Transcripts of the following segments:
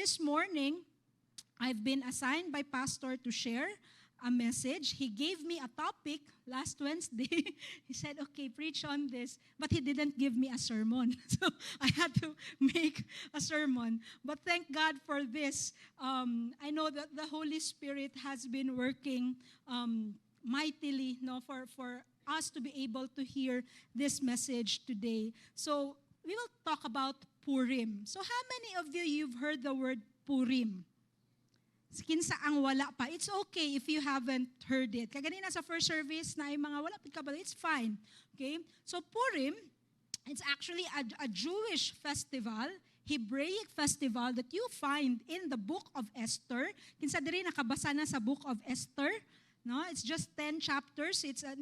this morning, I've been assigned by Pastor to share a message. He gave me a topic last Wednesday. He said, okay, preach on this. But he didn't give me a sermon. So I had to make a sermon. But thank God for this. I know that the Holy Spirit has been working mightily for us to be able to hear this message today. So we will talk about Purim. So how many of you've heard the word Purim? Kinsa ang wala pa. It's okay if you haven't heard it. Kaganina sa first service na ay mga wala pa ba, it's fine. Okay? So Purim, it's actually a Jewish festival, Hebraic festival that you find in the book of Esther. Kinsa diri nakabasa na sa book of Esther? No, it's just 10 chapters. It's a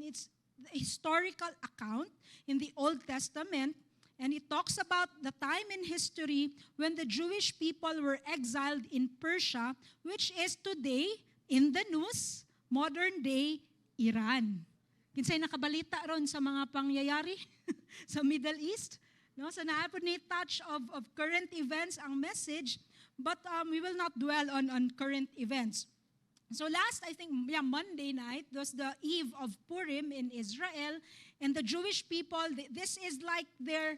historical account in the Old Testament. And it talks about the time in history when the Jewish people were exiled in Persia, which is today, in the news, modern-day Iran. Kinsay nakabalita ron sa mga pangyayari sa Middle East? No? So naapod ni touch of current events ang message, but we will not dwell on current events. So last, I think, Monday night was the eve of Purim in Israel, and the Jewish people, this is like their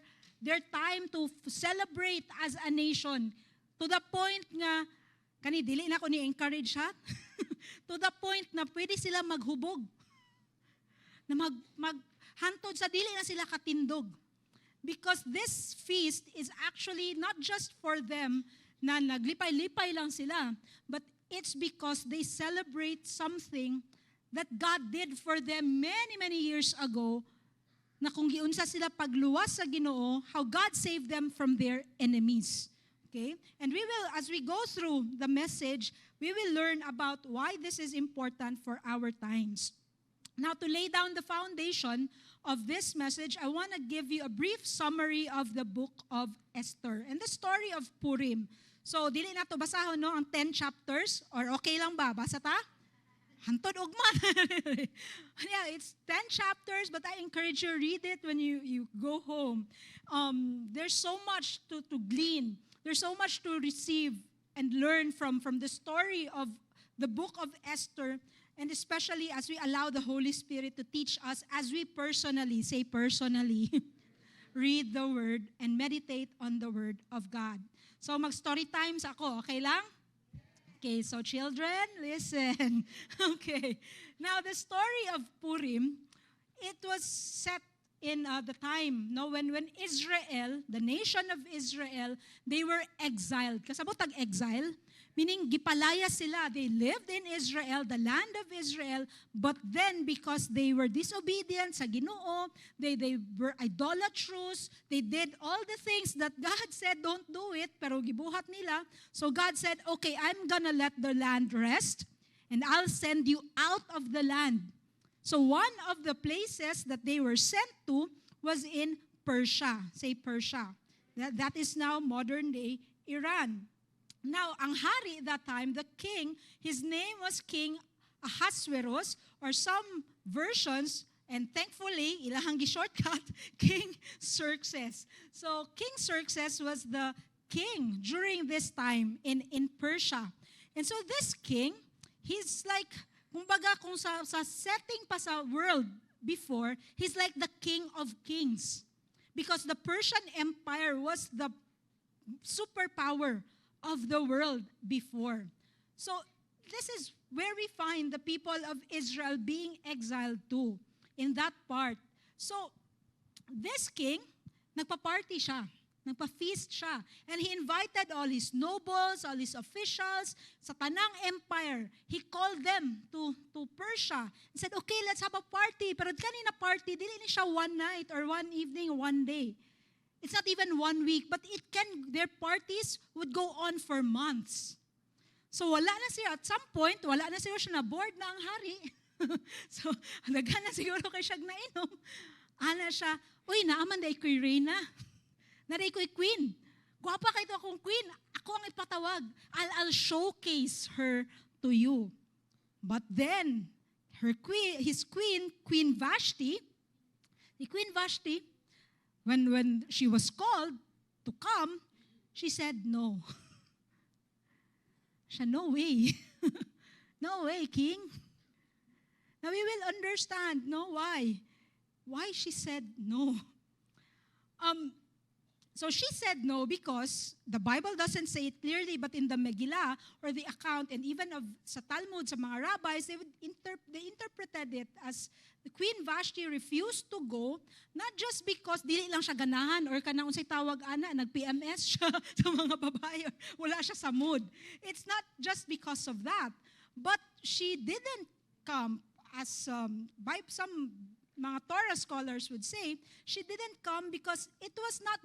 time to celebrate as a nation. To the point nga, dili na ko ni-encourage ha, to the point na pwede sila maghubog, na maghantod sa dili na sila katindog. Because this feast is actually not just for them na naglipay-lipay lang sila, but it's because they celebrate something that God did for them many, many years ago, na kung giunsa sila pagluwas sa Ginoo, how God saved them from their enemies. Okay? And we will, as we go through the message, we will learn about why this is important for our times. Now, to lay down the foundation of this message, I want to give you a brief summary of the book of Esther and the story of Purim. So, dili na to basahon, no, ang 10 chapters, or okay lang ba? Basa ta? Hantod ugman. Yeah, it's 10 chapters, but I encourage you to read it when you go home. There's so much to glean. There's so much to receive and learn from the story of the book of Esther, and especially as we allow the Holy Spirit to teach us as we personally, say personally, read the Word and meditate on the Word of God. So mag-story times ako, okay lang? Okay, so children, listen. Okay. Now, the story of Purim, it was set in the time, no, when Israel, the nation of Israel, they were exiled. Kasabot ang exile, meaning gipalaya sila. They lived in Israel, the land of Israel, but then because they were disobedient sa Ginoo, they were idolatrous, they did all the things that God said don't do it, pero gibuhat nila. So God said, okay, I'm gonna let the land rest, and I'll send you out of the land. So one of the places that they were sent to was in Persia. Say Persia. That is now modern-day Iran. Now, ang hari that time, the king, his name was King Ahasuerus, or some versions, and thankfully, ilahang gi-shortcut, King Xerxes. So, King Xerxes was the king during this time in Persia. And so this king, he's like, kumbaga kung sa setting pa sa world before, he's like the king of kings. Because the Persian Empire was the superpower of the world before. So this is where we find the people of Israel being exiled to, in that part. So this king, nagpa-party siya, nagpa-feast siya, and he invited all his nobles, all his officials, sa tanang empire. He called them to Persia and said, okay, let's have a party. Pero kanina party, dili ni siya one night or one evening, one day. It's not even 1 week, but their parties would go on for months. So wala na siya, at some point, wala na siguro siya na bored na ang hari. So, naghan na siguro kay siya nainom. Ana siya, uy, naaman day ko'y Reyna. Naday ko'y queen. Gwapa kayo akong queen. Ako ang ipatawag. I'll showcase her to you. But then, his queen, Queen Vashti, when she was called to come, she said no. Siya, no way. No way, king. Now we will understand, no, why. Why she said no. So she said no because the Bible doesn't say it clearly, but in the Megillah or the account, and even of sa Talmud, sa mga rabbis, they interpreted it as the Queen Vashti refused to go, not just because dili lang siya ganahan or kanang unsay tawag ana, nag-PMS siya sa mga babae, wala siya sa mood. It's not just because of that, but she didn't come as by some mga Torah scholars would say, she didn't come because it was not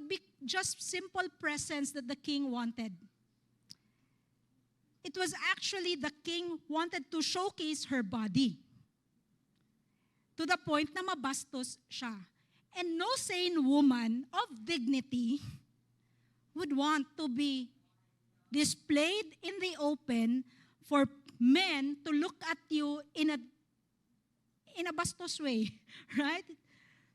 just simple presence that the king wanted. It was actually the king wanted to showcase her body to the point na mabastos siya. And no sane woman of dignity would want to be displayed in the open for men to look at you in a bastos way, right?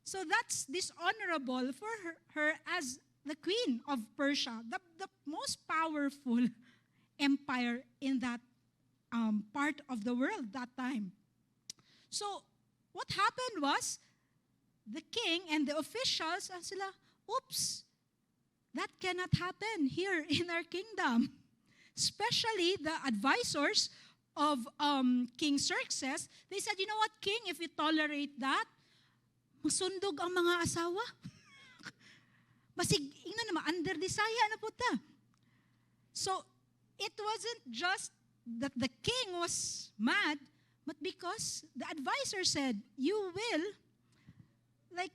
So that's dishonorable for her as the queen of Persia, the most powerful empire in that part of the world that time. So what happened was, the king and the officials, sila, oops, that cannot happen here in our kingdom. Especially the advisors of King Xerxes, they said, you know what, king, if you tolerate that, masundog ang mga asawa. Basig, ingnan naman, under desaya na po ta. So, it wasn't just that the king was mad, but because the advisor said, you will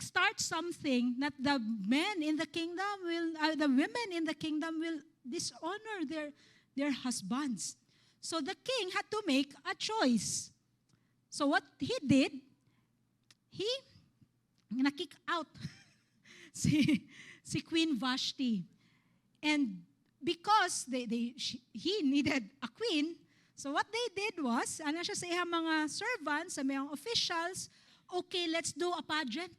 start something that the men in the kingdom will, the women in the kingdom will dishonor their husbands. So the king had to make a choice. So what he did, he na-kick out si Queen Vashti. And because he needed a queen, so what they did was, ano siya sa ihang mga servants, sa mga officials, okay, let's do a pageant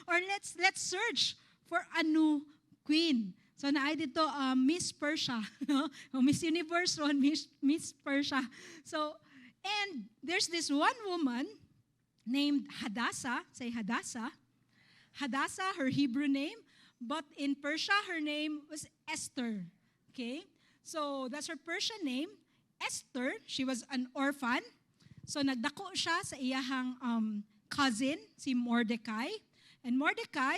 or let's search for a new queen. So naay dito Miss Persia, no? O Miss Universe or Miss Persia. So, and there's this one woman named Hadassah, say Hadassah. Hadassah, her Hebrew name, but in Persia, her name was Esther. Okay? So that's her Persian name. Esther, she was an orphan. So nagdako siya sa iyahang cousin, si Mordecai. And Mordecai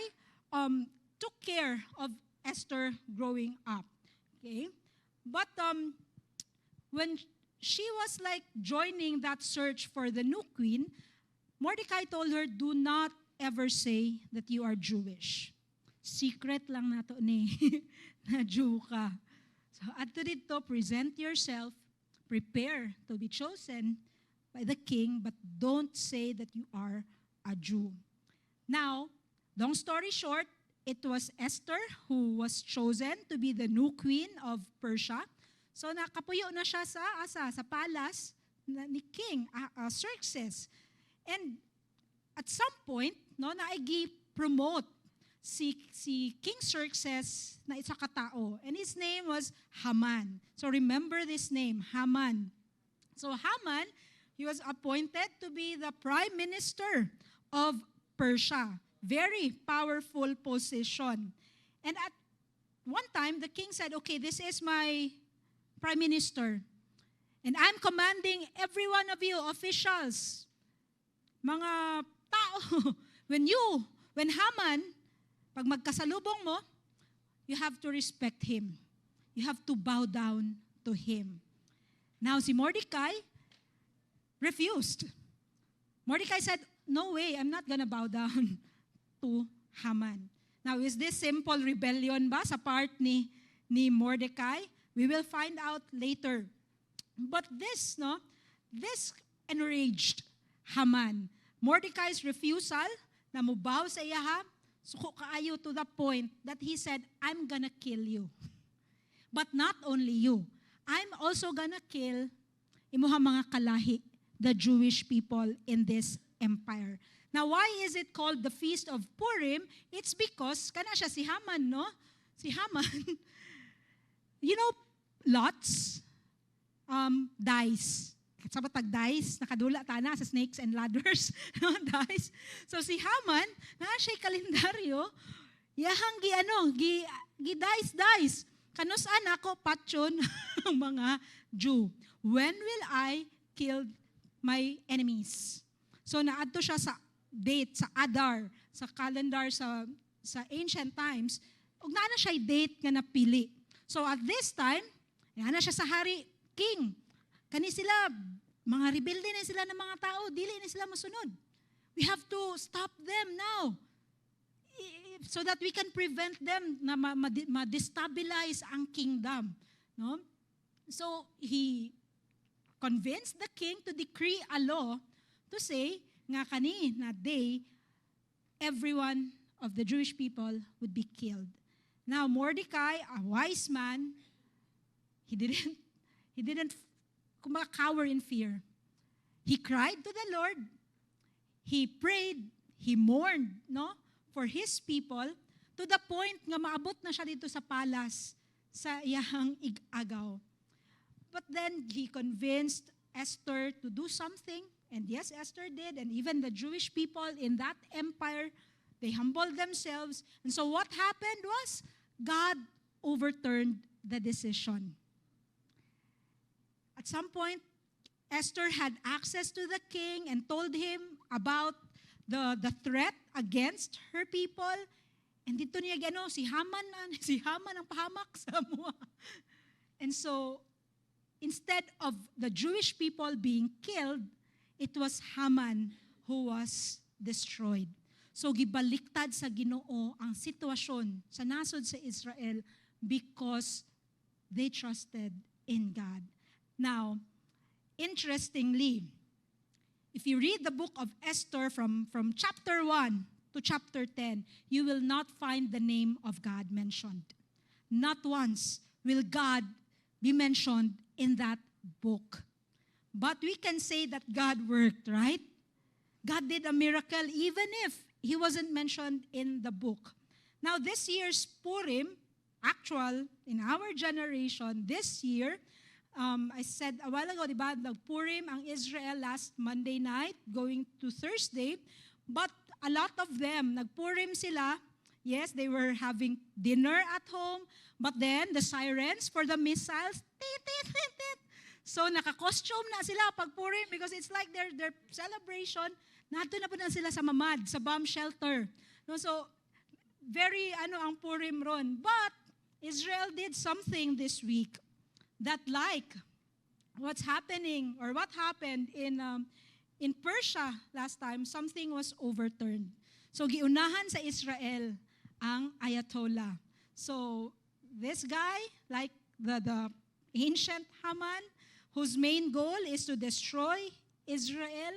took care of Esther growing up. Okay? But when she was joining that search for the new queen, Mordecai told her, do not ever say that you are Jewish. Secret lang nato ni na Jew ka. So adto dito, present yourself, prepare to be chosen by the king, but don't say that you are a Jew. Now, long story short, it was Esther who was chosen to be the new queen of Persia. So nakapuyo na siya sa palace ni King Xerxes. And at some point, no, naigi-promote si King Xerxes na isa katao. And his name was Haman. So remember this name, Haman. So Haman, he was appointed to be the prime minister of Persia. Very powerful position. And at one time, the king said, okay, this is my prime minister. And I'm commanding every one of you, officials, mga tao, when Haman, pag magkasalubong mo, you have to respect him. You have to bow down to him. Now, si Mordecai refused. Mordecai said, no way, I'm not gonna bow down to Haman. Now, is this simple rebellion ba sa part ni Mordecai? We will find out later. But this enraged Haman. Mordecai's refusal na mubaw sa iyaha, suko kaayo to the point that he said, I'm gonna kill you. But not only you, I'm also gonna kill imuha mga kalahi, the Jewish people in this empire. Now, why is it called the Feast of Purim? It's because, kana siya si Haman, no? Si Haman, you know, lots. dice. Sa batag dice, nakadula ta na sa snakes and ladders, no, dice. So si Haman, na siya kalendaryo, yahang gi dice. Kanus ako patyon ang mga Jew. When will I kill my enemies? So naadto siya sa date, sa Adar, sa calendar sa ancient times, ug naa na siya date nga napili. So at this time, na siya sa hari, king. Kani sila, mga rebelde na sila ng mga tao, dili na sila masunod. We have to stop them now so that we can prevent them na ma-destabilize ang kingdom. No? So he convinced the king to decree a law to say nga kani na day everyone of the Jewish people would be killed. Now Mordecai, a wise man, he didn't cower in fear. He cried to the Lord. He prayed, he mourned, no, for his people to the point nga maabot na siya dito sa palace sa iyang igagaw. But then he convinced Esther to do something, and yes, Esther did, and even the Jewish people in that empire, they humbled themselves. And so what happened was God overturned the decision. At some point, Esther had access to the king and told him about the threat against her people. And dito niya si Haman ang pahamak sa mua. And so, instead of the Jewish people being killed, it was Haman who was destroyed. So, gibaliktad sa Ginoo ang sitwasyon sa nasod sa Israel because they trusted in God. Now, interestingly, if you read the book of Esther from chapter 1 to chapter 10, you will not find the name of God mentioned. Not once will God be mentioned in that book. But we can say that God worked, right? God did a miracle even if He wasn't mentioned in the book. Now, this year's Purim, actual, in our generation, this year, I said a while ago, diba, nag-Purim ang Israel last Monday night, going to Thursday, but a lot of them, nag-Purim sila, yes, they were having dinner at home, but then the sirens for the missiles, tit, tit, tit, tit. So naka-costume na sila pag Purim because it's like their celebration. Nato na po na sila sa mamad, sa bomb shelter. No, so, very ang Purim ron. But Israel did something this week that like what's happening or what happened in Persia last time, something was overturned. So giunahan sa Israel ang Ayatollah. So this guy, like the ancient Haman, whose main goal is to destroy Israel,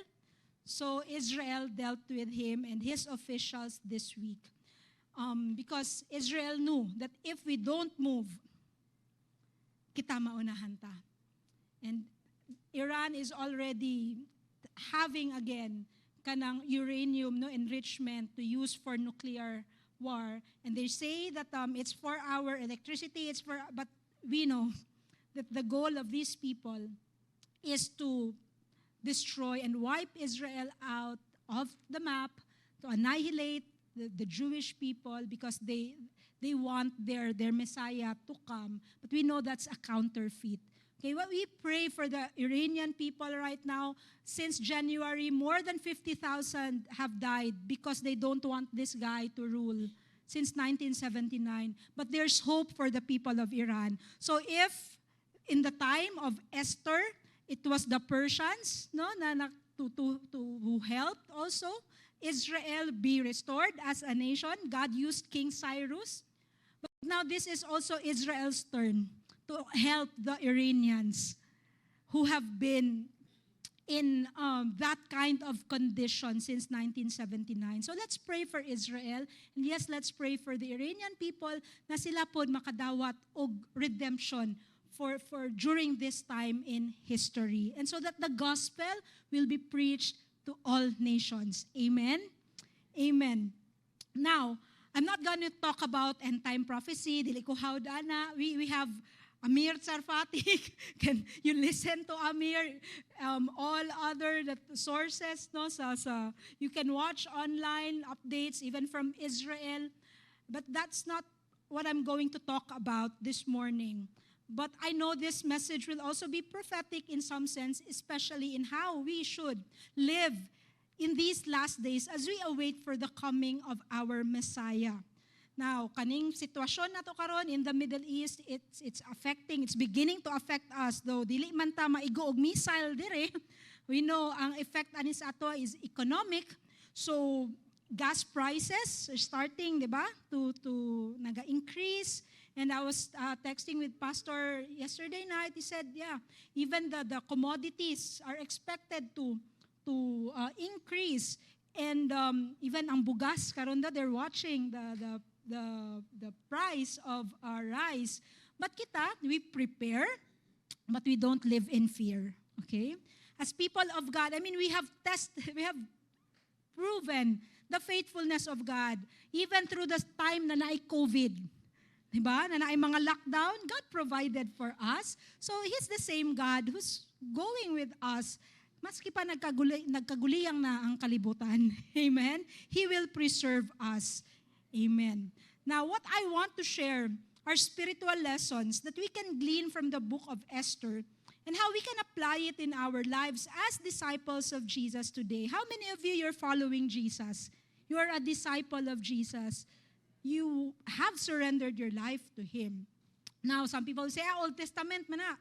so Israel dealt with him and his officials this week. Because Israel knew that if we don't move, kita maunahan ta. And Iran is already having again kanang uranium enrichment to use for nuclear war. And they say that it's for our electricity, but we know that the goal of these people is to destroy and wipe Israel out of the map, to annihilate the Jewish people because they want their Messiah to come. But we know that's a counterfeit. Okay, what we pray for the Iranian people right now, since January, more than 50,000 have died because they don't want this guy to rule since 1979. But there's hope for the people of Iran. So if in the time of Esther, it was the Persians who helped also Israel be restored as a nation. God used King Cyrus. But now this is also Israel's turn to help the Iranians who have been in that kind of condition since 1979. So let's pray for Israel. And yes, let's pray for the Iranian people na sila po makadawat og redemption for during this time in history. And so that the gospel will be preached to all nations. Amen? Amen. Now, I'm not going to talk about end-time prophecy. Dili ko hawda na. We have Amir Tsarfati, can you listen to Amir? All other sources, no, you can watch online updates even from Israel. But that's not what I'm going to talk about this morning. But I know this message will also be prophetic in some sense, especially in how we should live in these last days as we await for the coming of our Messiah. Now, kaning sitwasyon na to karon in the Middle East, it's beginning to affect us, though dili man ta maigo og missile dire. We know ang effect anis ato is economic. So gas prices are starting, di ba, to naga-increase. And I was texting with Pastor yesterday night. He said, yeah, even the commodities are expected to increase. And even ang bugas karon da, they're watching the price of our rice. But we prepare, but we don't live in fear. Okay? As people of God, we have proven the faithfulness of God. Even through the time na COVID. Diba? Na naay mga lockdown, God provided for us. So He's the same God who's going with us. Maski pa nagkaguliyang na ang kalibutan. Amen? He will preserve us. Amen. Now, what I want to share are spiritual lessons that we can glean from the book of Esther and how we can apply it in our lives as disciples of Jesus today. How many of you are following Jesus? You are a disciple of Jesus. You have surrendered your life to Him. Now, some people say, Old Testament man na.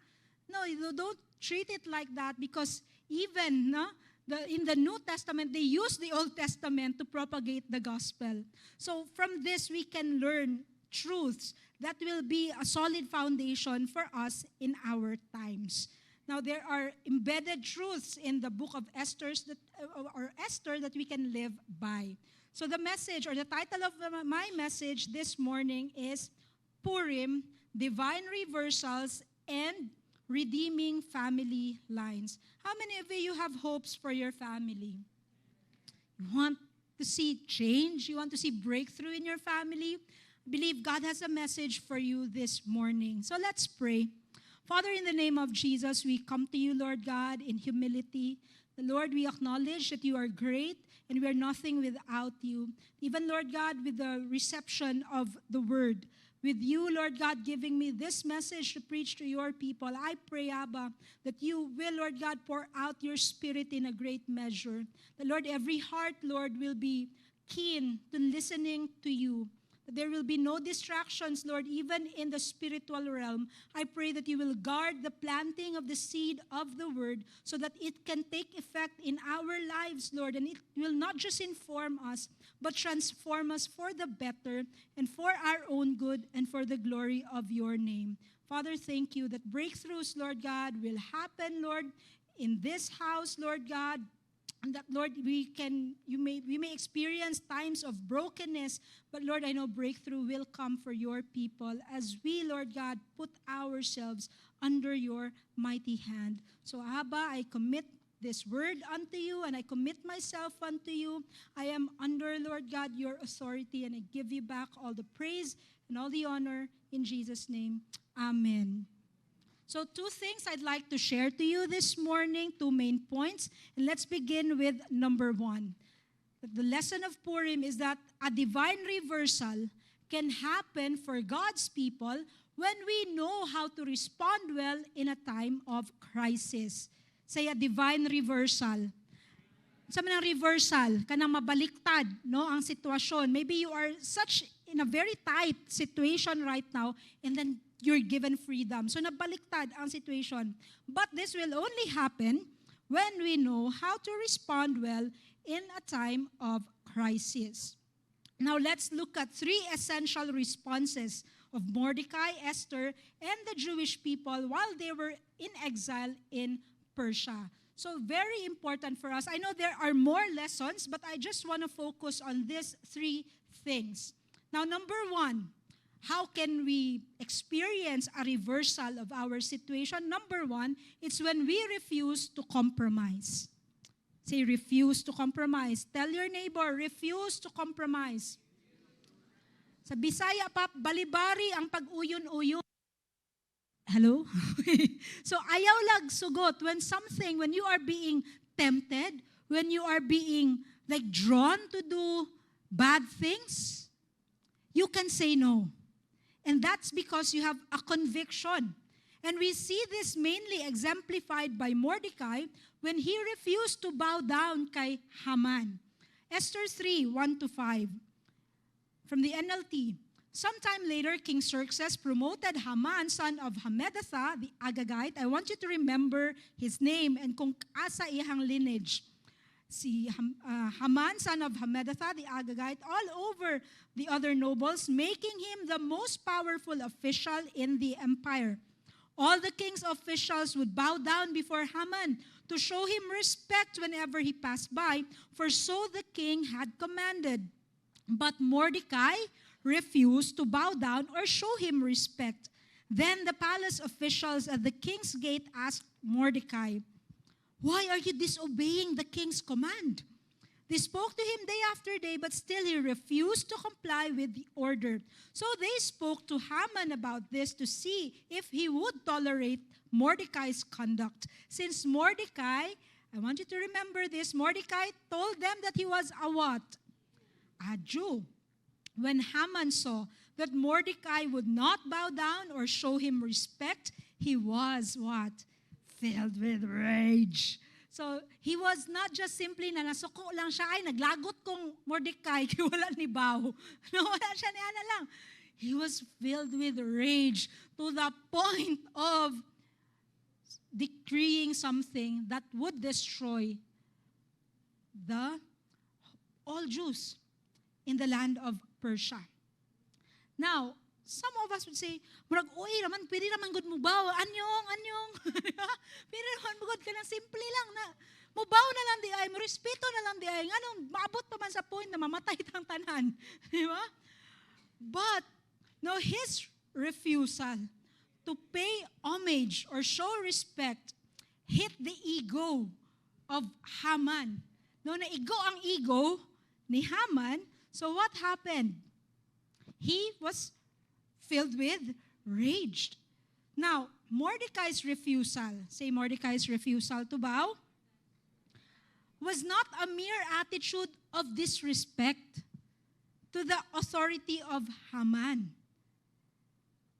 No, you don't treat it like that because even in the New Testament, they use the Old Testament to propagate the gospel. So from this, we can learn truths that will be a solid foundation for us in our times. Now, there are embedded truths in the book of Esther that we can live by. So the message, or the title of my message this morning is Purim, Divine Reversals and Redeeming Family Lines. How many of you have hopes for your family? You want to see change? You want to see breakthrough in your family? I believe God has a message for you this morning. So let's pray. Father, in the name of Jesus, we come to you, Lord God, in humility. Lord, we acknowledge that you are great and we are nothing without you. Even, Lord God, with the reception of the word, with you, Lord God, giving me this message to preach to your people, I pray, Abba, that you will, Lord God, pour out your Spirit in a great measure. That, Lord, every heart, Lord, will be keen to listening to you. That there will be no distractions, Lord, even in the spiritual realm. I pray that you will guard the planting of the seed of the word so that it can take effect in our lives, Lord, and it will not just inform us, but transform us for the better and for our own good and for the glory of your name. Father, thank you that breakthroughs, Lord God, will happen, Lord, in this house, Lord God. And that, Lord, we may experience times of brokenness, but Lord, I know breakthrough will come for your people as we, Lord God, put ourselves under your mighty hand. So, Abba, I commit this word unto you and I commit myself unto you. I am under, Lord God, your authority, and I give you back all the praise and all the honor in Jesus' name. Amen. So 2 things I'd like to share to you this morning, 2 main points. And let's begin with number 1. The lesson of Purim is that a divine reversal can happen for God's people when we know how to respond well in a time of crisis. Say a divine reversal. Sa manang reversal, kanang mabaliktad, no, ang sitwasyon. Maybe you are in a very tight situation right now, and then you're given freedom. So nabaliktad ang situation. But this will only happen when we know how to respond well in a time of crisis. Now let's look at 3 essential responses of Mordecai, Esther, and the Jewish people while they were in exile in Persia. So very important for us. I know there are more lessons, but I just want to focus on these 3 things. Now, number 1, how can we experience a reversal of our situation? Number 1, it's when we refuse to compromise. Say, refuse to compromise. Tell your neighbor, refuse to compromise. Sa Bisaya pa, balibari ang pag-uyon-uyon. Hello? So ayaw lag sugot when you are being tempted, when you are being like drawn to do bad things, you can say no. And that's because you have a conviction. And we see this mainly exemplified by Mordecai when he refused to bow down kay Haman. Esther 3, 1-5. From the NLT. Sometime later, King Xerxes promoted Haman, son of Hammedatha, the Agagite. I want you to remember his name and kung asa iyang lineage. Si Haman, son of Hammedatha, the Agagite, all over the other nobles, making him the most powerful official in the empire. All the king's officials would bow down before Haman to show him respect whenever he passed by, for so the king had commanded. But Mordecai refused to bow down or show him respect. Then the palace officials at the king's gate asked Mordecai, "Why are you disobeying the king's command?" They spoke to him day after day, but still he refused to comply with the order. So they spoke to Haman about this to see if he would tolerate Mordecai's conduct. Since Mordecai, I want you to remember this, Mordecai told them that he was a what? A Jew. When Haman saw that Mordecai would not bow down or show him respect, he was what? Filled with rage. So, he was not just simply na nasuko lang siya, ay naglagot kong Mordecai, kaya wala ni Bao. No, wala siya ni Ana lang. He was filled with rage to the point of decreeing something that would destroy all Jews in the land of Persia. Now, some of us would say, "Murag, oy, raman, pwede naman good mo baw, anyong. Pwede naman good ka lang, simple lang na, mubaw na lang di ay, respeto na lang di ay, anong, maabot pa man sa point na mamatay tang tanan. Di ba? But, no, his refusal to pay homage or show respect hit the ego of Haman. No, naigo ang ego ni Haman. So what happened? He was filled with rage. Now, Mordecai's refusal, say Mordecai's refusal to bow, was not a mere attitude of disrespect to the authority of Haman.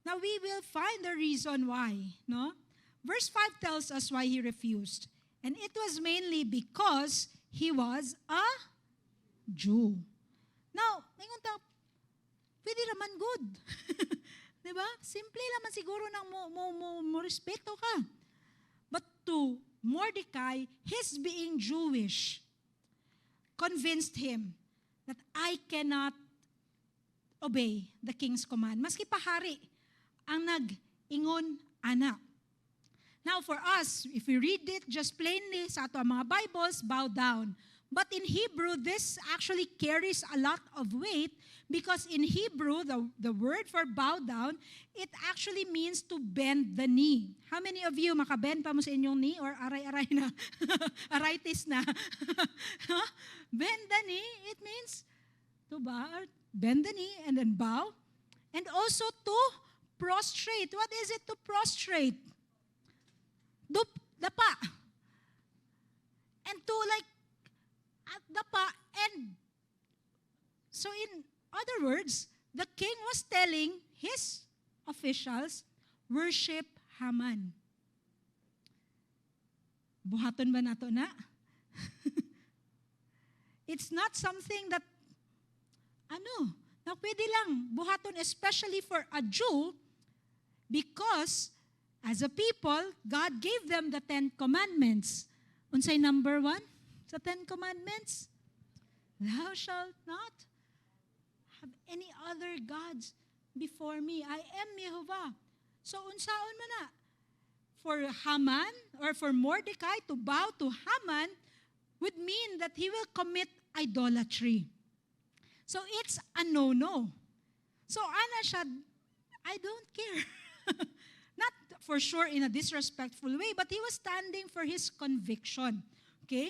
Now, we will find the reason why. No? Verse 5 tells us why he refused. And it was mainly because he was a Jew. Now, ngayon ta, pwede naman good. Diba? Simple naman siguro nang mo respeto ka. But to Mordecai, his being Jewish convinced him that I cannot obey the king's command. Maski pahari ang nag-ingon ana. Now for us, if we read it just plainly sa ato mga Bibles, bow down. But in Hebrew, this actually carries a lot of weight because in Hebrew, the word for bow down, it actually means to bend the knee. How many of you makabend pa mo sa inyong knee or aray-aray na? Arthritis na. Bend the knee, it means to bow, bend the knee and then bow. And also to prostrate. What is it to prostrate? Dapa. And to like, at dapa, and so in other words, the king was telling his officials, worship Haman. Buhaton ba nato na? It's not something that, na pwede lang buhaton, especially for a Jew, because as a people, God gave them the 10 Commandments. Unsay number 1? Sa 10 Commandments, thou shalt not have any other gods before me. I am Jehovah. So, unsaon man na? For Haman or for Mordecai to bow to Haman would mean that he will commit idolatry. So, it's a no-no. So, ana siya, I don't care. Not for sure in a disrespectful way, but he was standing for his conviction. Okay?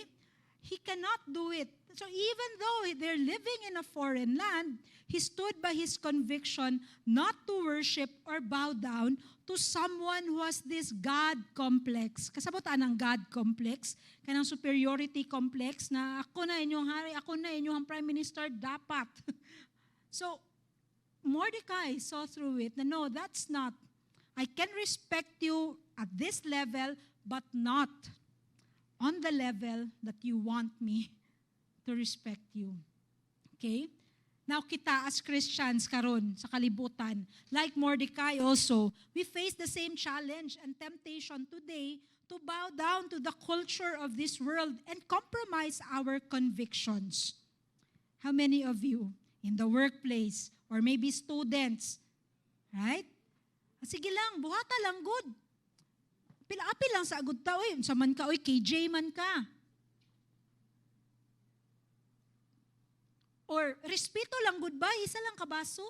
He cannot do it. So even though they're living in a foreign land, he stood by his conviction not to worship or bow down to someone who has this God complex. Kasabutan ang God complex, kanang superiority complex na ako na inyong hari, ako na inyong prime minister, dapat. So, Mordecai saw through it na no, that's not. I can respect you at this level, but not on the level that you want me to respect you. Okay? Now kita as Christians karon sa kalibutan, like Mordecai also, we face the same challenge and temptation today to bow down to the culture of this world and compromise our convictions. How many of you in the workplace or maybe students, right? Sige lang, buhata lang good. Pila-apil lang sa agud ta, oy, unsa man ka, oy, KJ man ka. Or, respeto lang, goodbye, isa lang kabaso.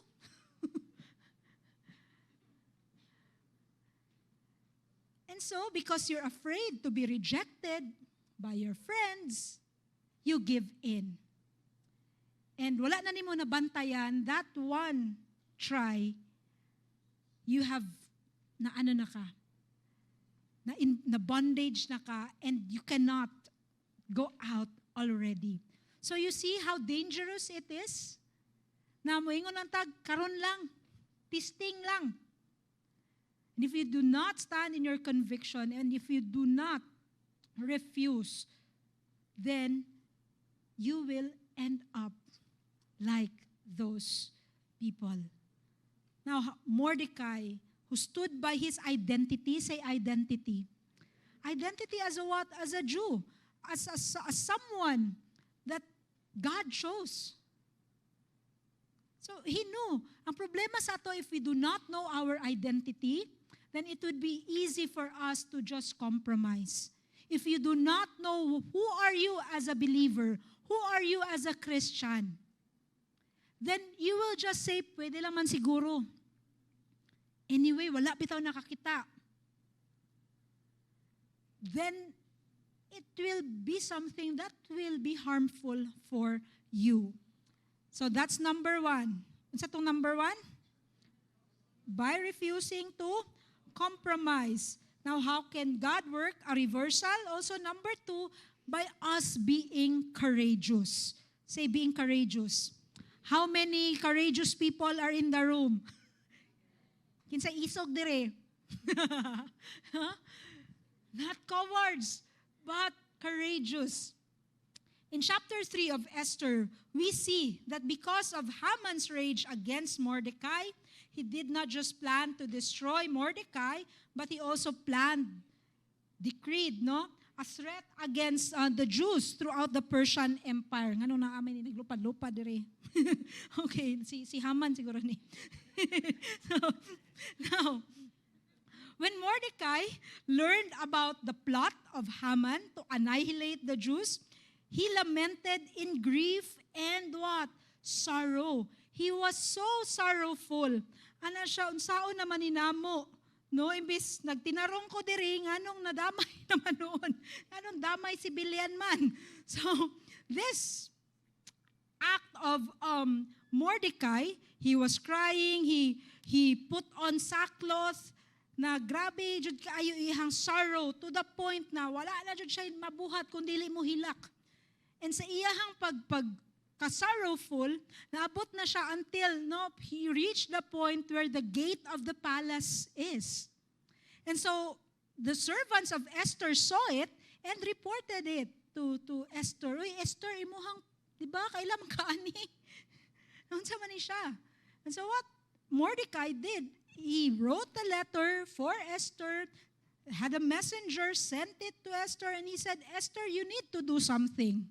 And so, because you're afraid to be rejected by your friends, you give in. And wala na nimo nabantayan, that one try, you have, na ano na ka, na bondage na ka, and you cannot go out already. So you see how dangerous it is? Na moingon ang tag, karon lang, testing lang. And if you do not stand in your conviction, and if you do not refuse, then you will end up like those people. Now, Mordecai, who stood by his identity, say identity. Identity as a what? As a Jew. As someone that God chose. So he knew. Ang problema sa ato, if we do not know our identity, then it would be easy for us to just compromise. If you do not know who are you as a believer, who are you as a Christian, then you will just say, pwede lang man siguro. Anyway, wala bitaw nakakita. Then, it will be something that will be harmful for you. So that's number one. Unsa tong number one? By refusing to compromise. Now, how can God work a reversal? Also, number two, by us being courageous. Say, being courageous. How many courageous people are in the room? Kinsa isog dire. Not cowards, but courageous. In chapter 3 of Esther, we see that because of Haman's rage against Mordecai, he did not just plan to destroy Mordecai, but he also decreed, a threat against the Jews throughout the Persian Empire. Ngano na amin naglupad-lupad dire. Okay, si Haman siguro ni. So, now, when Mordecai learned about the plot of Haman to annihilate the Jews, he lamented in grief and what? Sorrow. He was so sorrowful. Ana siya, unsaon naman ni namo? No, imbis nagtinarong ko diri nganong nadamay naman noon. Nganong damay si Bilian man. So, this act of Mordecai, he was crying, he put on sackcloth, na grabe jud kaayo ihang sorrow to the point na wala na jud siya mabuhat kun dili mo hilak. And sa iyahang ka-sorrowful, naabot na siya until he reached the point where the gate of the palace is. And so the servants of Esther saw it and reported it to Esther. Uy, Esther, imuhang, di ba, kailan kaani? Unsa man ni siya? And so what Mordecai did, he wrote a letter for Esther, had a messenger, sent it to Esther, and he said, Esther, you need to do something.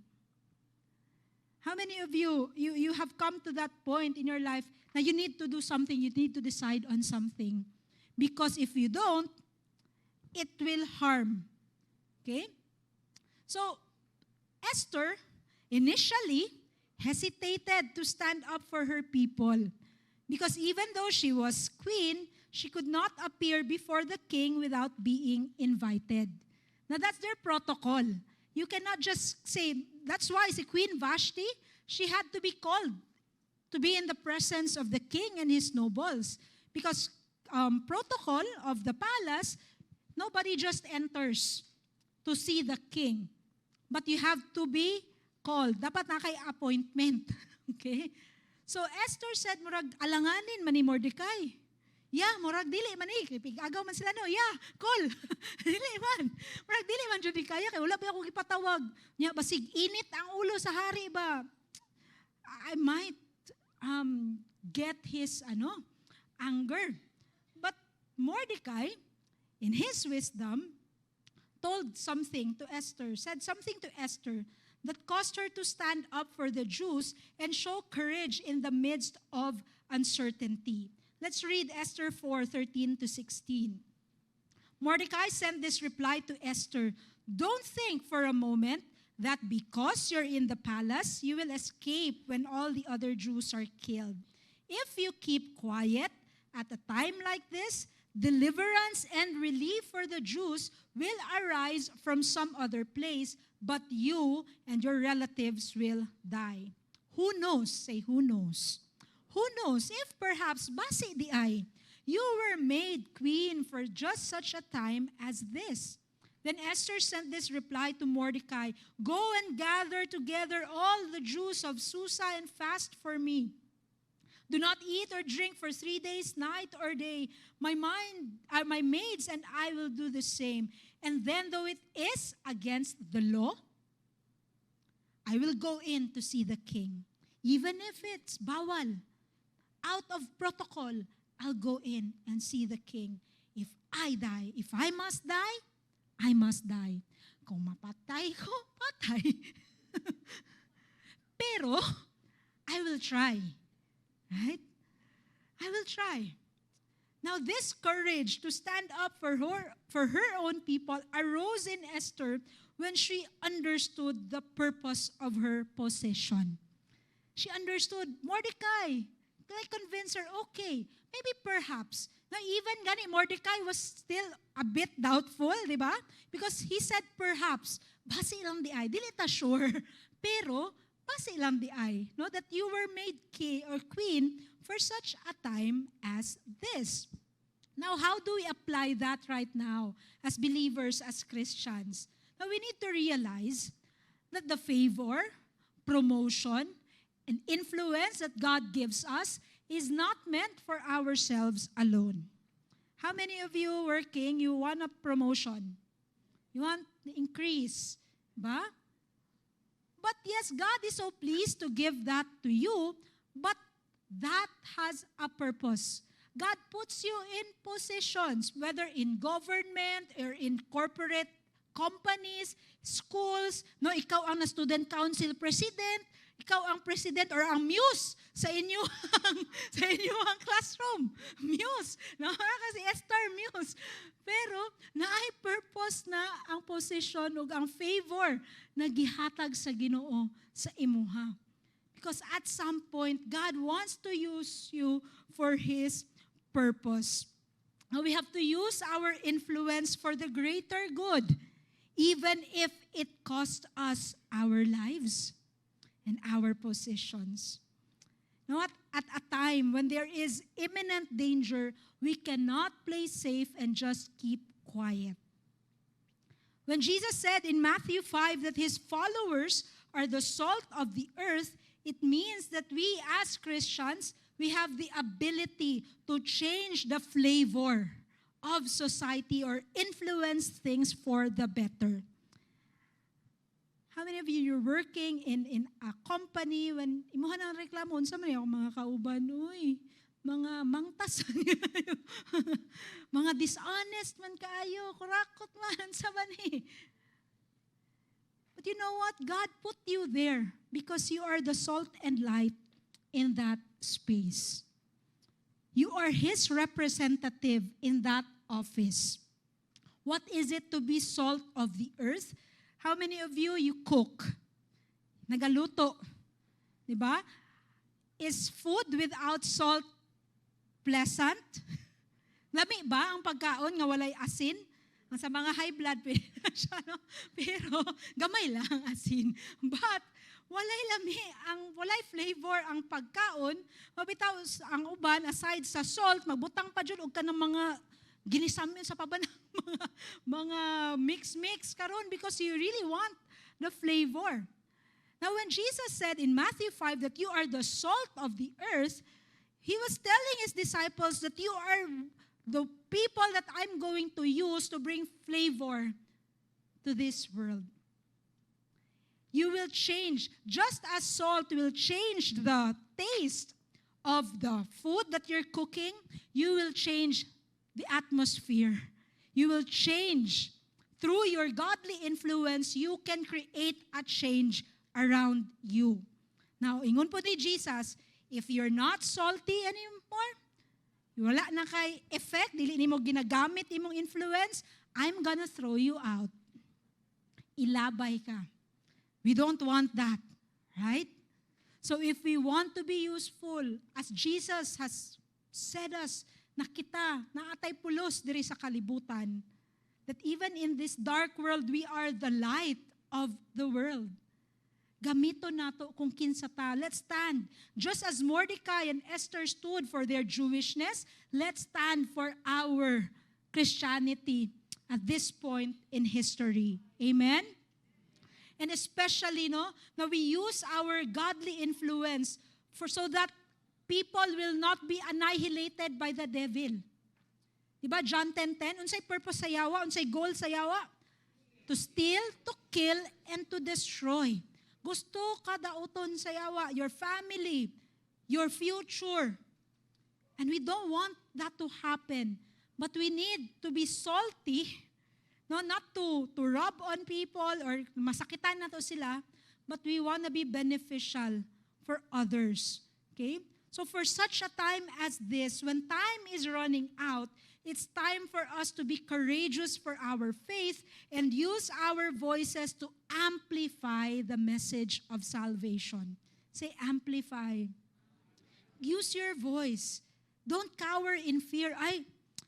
How many of you have come to that point in your life na you need to do something, you need to decide on something? Because if you don't, it will harm. Okay? So, Esther initially hesitated to stand up for her people. Because even though she was queen, she could not appear before the king without being invited. Now that's their protocol. You cannot just say, that's why si Queen Vashti, she had to be called to be in the presence of the king and his nobles. Because protocol of the palace, nobody just enters to see the king. But you have to be called. Dapat na kay appointment. Okay? So Esther said, murag alanganin man ni Mordecai. Yeah, murag dili man pig-agaw man sila no. Yeah, call. Dili man. Murag dili man jud kaya kay wala pa ako gipatawag. Nya basig init ang ulo sa hari ba. I might get his anger. But Mordecai, in his wisdom, told something to Esther, said something to Esther that caused her to stand up for the Jews and show courage in the midst of uncertainty. Let's read Esther 4:13-16. Mordecai sent this reply to Esther, "Don't think for a moment that because you're in the palace, you will escape when all the other Jews are killed. If you keep quiet at a time like this, deliverance and relief for the Jews will arise from some other place, but you and your relatives will die." Who knows? Say, who knows? Who knows if perhaps, basi di ay, you were made queen for just such a time as this. Then Esther sent this reply to Mordecai, "Go and gather together all the Jews of Susa and fast for me. Do not eat or drink for 3 days, night or day. My maids and I will do the same. And then though it is against the law, I will go in to see the king. Even if it's bawal, out of protocol, I'll go in and see the king. If I die, if I must die, I must die. Kung mapatay ko, patay." Pero, I will try. Right? I will try. Now, this courage to stand up for her own people arose in Esther when she understood the purpose of her position. She understood, Mordecai, I convinced her, okay, maybe perhaps. Now, even gani, Mordecai was still a bit doubtful, di ba? Because he said, perhaps, basi lang di ay, dili ta sure, pero, basi lang di ay, no? That you were made king or queen for such a time as this. Now, how do we apply that right now as believers, as Christians? Now, we need to realize that the favor, promotion, and influence that God gives us is not meant for ourselves alone. How many of you working, you want a promotion? You want the increase, ba? But yes, God is so pleased to give that to you, but that has a purpose. God puts you in positions, whether in government or in corporate companies, schools, no, ikaw ang student council president, ikaw ang president or ang muse sa inyong classroom. Muse. No? Kasi Esther muse. Pero naay purpose na ang position ug ang favor na gihatag sa Ginoo sa imuha. Because at some point, God wants to use you for His purpose. Now, we have to use our influence for the greater good, even if it costs us our lives and our positions. Now, at a time when there is imminent danger, we cannot play safe and just keep quiet. When Jesus said in Matthew 5 that His followers are the salt of the earth, it means that we as Christians, we have the ability to change the flavor of society or influence things for the better. How many of you, you're working in a company when imuha ng reklamo, unsa man yung mga kauban, uy, mga mangtas, mga dishonest man kaayo, kurakot man, sa mani. But you know what? God put you there because you are the salt and light in that space. You are His representative in that office. What is it to be salt of the earth? How many of you cook? Nagaluto. Diba? Is food without salt pleasant? Lami ba ang pagkaon nga walay asin? Sa mga high blood, pwede na siya, no? Pero, gamay lang asin. But, walay flavor ang pagkaon, mabitaw ang uban, aside sa salt, magbutang pa dyan, og ka ng mga ginisamin sa pabanang mga mix-mix karon because you really want the flavor. Now, when Jesus said in Matthew 5 that you are the salt of the earth, He was telling His disciples that you are the people that I'm going to use to bring flavor to this world. You will change, just as salt will change the taste of the food that you're cooking, you will change the atmosphere. You will change. Through your godly influence, you can create a change around you. Now, ingon po ni Jesus, if you're not salty anymore, wala na kay effect, dili nimo ginagamit imong influence, I'm gonna throw you out. Ilabay ka. We don't want that, right? So if we want to be useful, as Jesus has said us, na kita, na atay pulos diri sa kalibutan, that even in this dark world, we are the light of the world. Gamito nato kung kinsa ta. Let's stand. Just as Mordecai and Esther stood for their Jewishness, let's stand for our Christianity at this point in history. Amen? And especially, no, na we use our godly influence so that people will not be annihilated by the devil. Diba, John 10:10, unsay purpose sa yawa, unsay goal sa yawa? To steal, to kill, and to destroy. Gusto ka dauton sa yawa, your family, your future. And we don't want that to happen. But we need to be salty, no, not to rub on people or masakitan na to sila, but we want to be beneficial for others. Okay? So for such a time as this, when time is running out, it's time for us to be courageous for our faith and use our voices to amplify the message of salvation. Say, amplify. Use your voice. Don't cower in fear. Ay,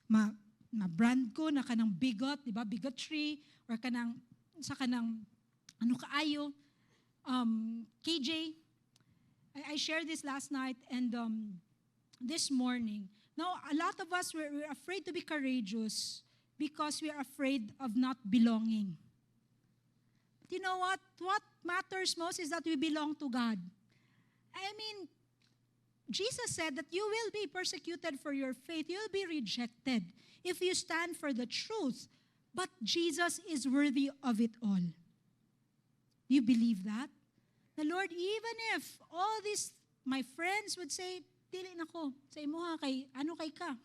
ma-brand ko na kanang bigot, di ba? Bigotry, or kanang, ano kaayo, KJ. I shared this last night and this morning. Now, a lot of us, we're afraid to be courageous because we are afraid of not belonging. But you know what? What matters most is that we belong to God. I mean, Jesus said that you will be persecuted for your faith. You will be rejected if you stand for the truth. But Jesus is worthy of it all. Do you believe that? The Lord, even if all these, my friends would say, dili na ko, sa imuha kay, ano kay ka?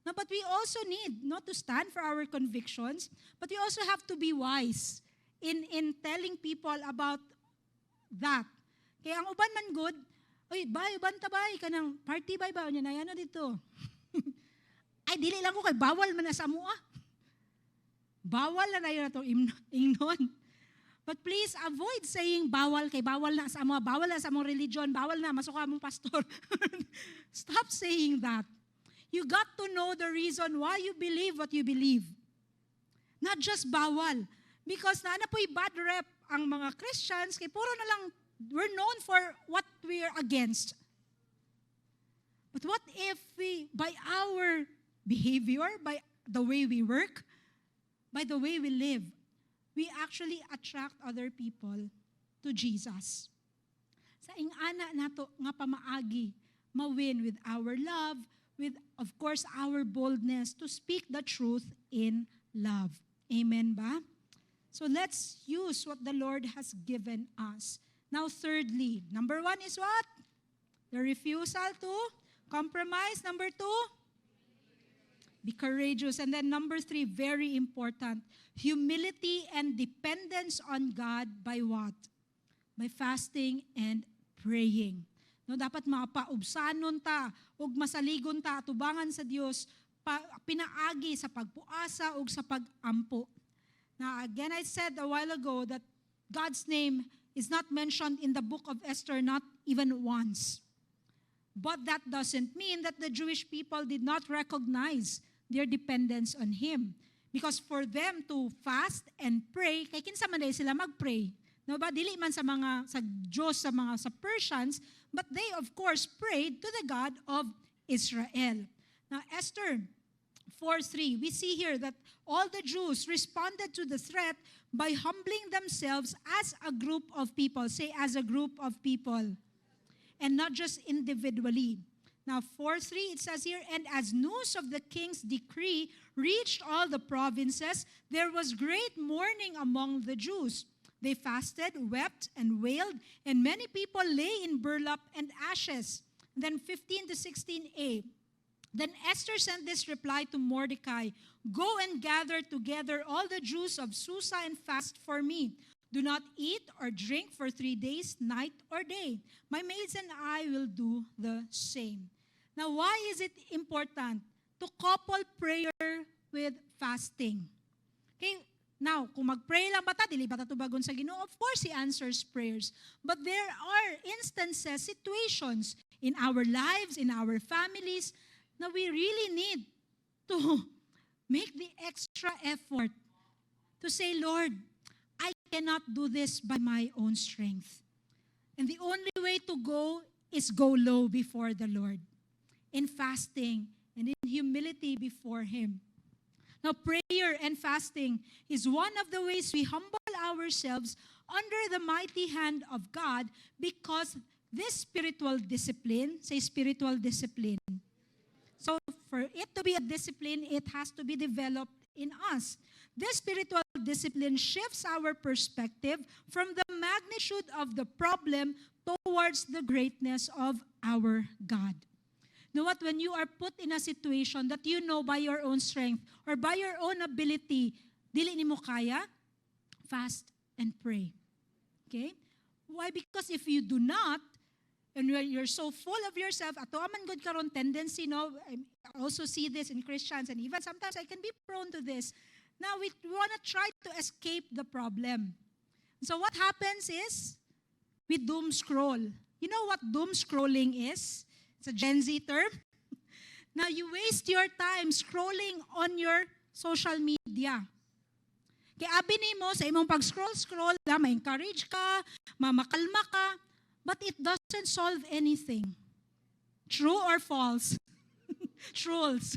No, but we also need not to stand for our convictions, but we also have to be wise in telling people about that. Kaya ang uban man good, oy, bay, uban tabay, kanang party bay ba, niya na yan dito. Ay, dili lang ko kay bawal man na sa mua. Bawal na yun na itong ingnon. But please avoid saying bawal kay bawal na sa mga, bawal na sa mong religion, bawal na, masuka mong pastor. Stop saying that. You got to know the reason why you believe what you believe. Not just bawal. Because na po'y bad rep ang mga Christians, kay puro na lang, we're known for what we're against. But what if we, by our behavior, by the way we work, by the way we live, we actually attract other people to Jesus. Sa ingana nato nga pamaagi, mawin with our love, with, of course, our boldness to speak the truth in love. Amen ba? So let's use what the Lord has given us. Now, thirdly, number 1 is what? The refusal to compromise. Number 2, be courageous. And then number 3, very important, humility and dependence on God by what? By fasting and praying. No, dapat mapaubsanon ta, ug masaligon ta, atubangan sa Dios, pinaagi sa pagpuasa ug sa pagampo. Now, again, I said a while ago that God's name is not mentioned in the book of Esther, not even once. But that doesn't mean that the Jewish people did not recognize their dependence on Him. Because for them to fast and pray, kay kinsa man dahil sila mag-pray. No ba? Dili man sa mga, sa Diyos, sa Persians, but they of course prayed to the God of Israel. Now, Esther 4:3, we see here that all the Jews responded to the threat by humbling themselves as a group of people. Say, as a group of people. And not just individually. Now, 4:3, it says here, and as news of the king's decree reached all the provinces, there was great mourning among the Jews. They fasted, wept, and wailed, and many people lay in burlap and ashes. Then 15 to 16a. Then Esther sent this reply to Mordecai, go and gather together all the Jews of Susa and fast for me. Do not eat or drink for 3 days, night or day. My maids and I will do the same. Now, why is it important to couple prayer with fasting? Okay, now, kung mag-pray lang ba ta, dili ba ta tubagon sa Ginoo? Of course, He answers prayers. But there are instances, situations in our lives, in our families, na we really need to make the extra effort to say, Lord, I cannot do this by my own strength. And the only way to go is go low before the Lord, in fasting and in humility before Him. Now, prayer and fasting is one of the ways we humble ourselves under the mighty hand of God, because this spiritual discipline, say spiritual discipline. So for it to be a discipline, it has to be developed in us. This spiritual discipline shifts our perspective from the magnitude of the problem towards the greatness of our God. You know what? When you are put in a situation that you know by your own strength or by your own ability, dili nimo kaya, fast and pray. Okay? Why? Because if you do not, and you're so full of yourself, ato aman good karon tendency, no? I also see this in Christians, and even sometimes I can be prone to this. Now we want to try to escape the problem. So what happens is, we doom scroll. You know what doom scrolling is? It's a Gen Z term. Now, you waste your time scrolling on your social media. Kaya abi nimo sa imong pag-scroll, ma-encourage ka, makalma ka, but it doesn't solve anything. True or false? Trolls.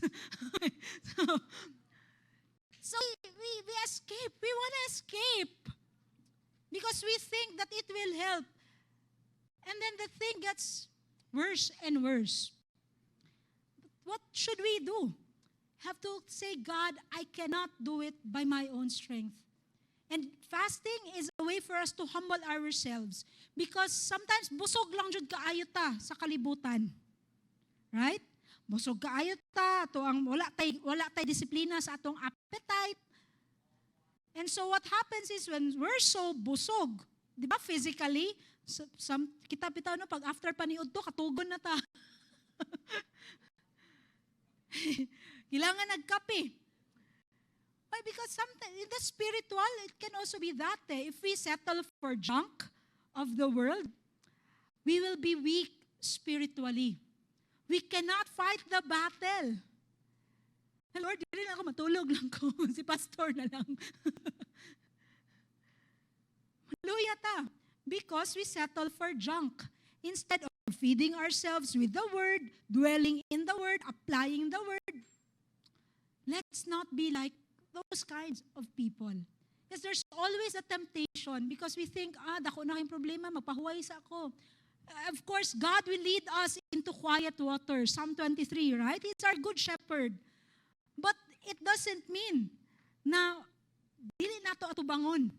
So we escape. We want to escape because we think that it will help. And then the thing gets worse and worse. What should we do? Have to say, God, I cannot do it by my own strength. And fasting is a way for us to humble ourselves, because sometimes busog lang jud kaayo ta sa kalibutan. Right? Busog kaayo ta, ato ang wala tay disiplina sa atong appetite. And so what happens is, when we're so busog, di ba, physically, kita bitaw no, pag after paniud to, katugon na ta. Kailangan nagkape. Why? Because sometimes in the spiritual, it can also be that. If we settle for junk of the world, we will be weak spiritually. We cannot fight the battle. Lord, di rin ako, matulog lang ko. Si pastor na lang. Hallelujah ta. Because we settle for junk. Instead of feeding ourselves with the Word, dwelling in the Word, applying the Word, let's not be like those kinds of people. Because there's always a temptation, because we think, dako na kayong problema, magpahuway sa ako. Of course, God will lead us into quiet water. Psalm 23, right? He's our good shepherd. But it doesn't mean na dili nato atubangon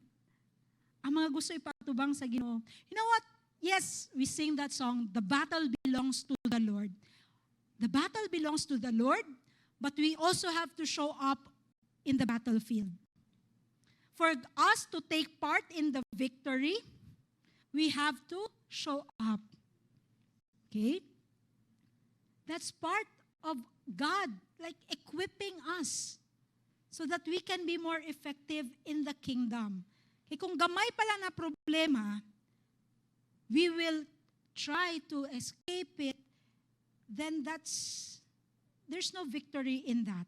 ang mga gusto ipatubang sa Ginoo. You know what? Yes, we sing that song, the battle belongs to the Lord. The battle belongs to the Lord, but we also have to show up in the battlefield. For us to take part in the victory, we have to show up. Okay? That's part of God, like equipping us so that we can be more effective in the kingdom. Okay, kung gamay pala na problema, we will try to escape it, then there's no victory in that.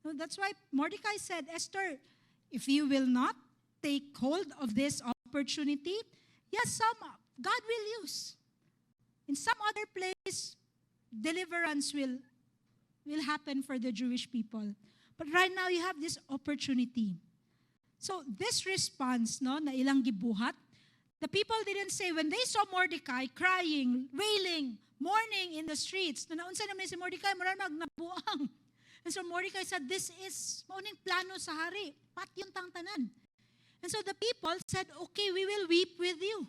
No, that's why Mordecai said, Esther, if you will not take hold of this opportunity, yes, God will use. In some other place, deliverance will happen for the Jewish people. But right now, you have this opportunity. So this response, no, na ilang gibuhat, the people didn't say, when they saw Mordecai crying, wailing, mourning in the streets, na naunsa naman si Mordecai, marami magnabuang. And so Mordecai said, this is mauning plano sa hari. Pat yung tangtanan. And so the people said, okay, we will weep with you.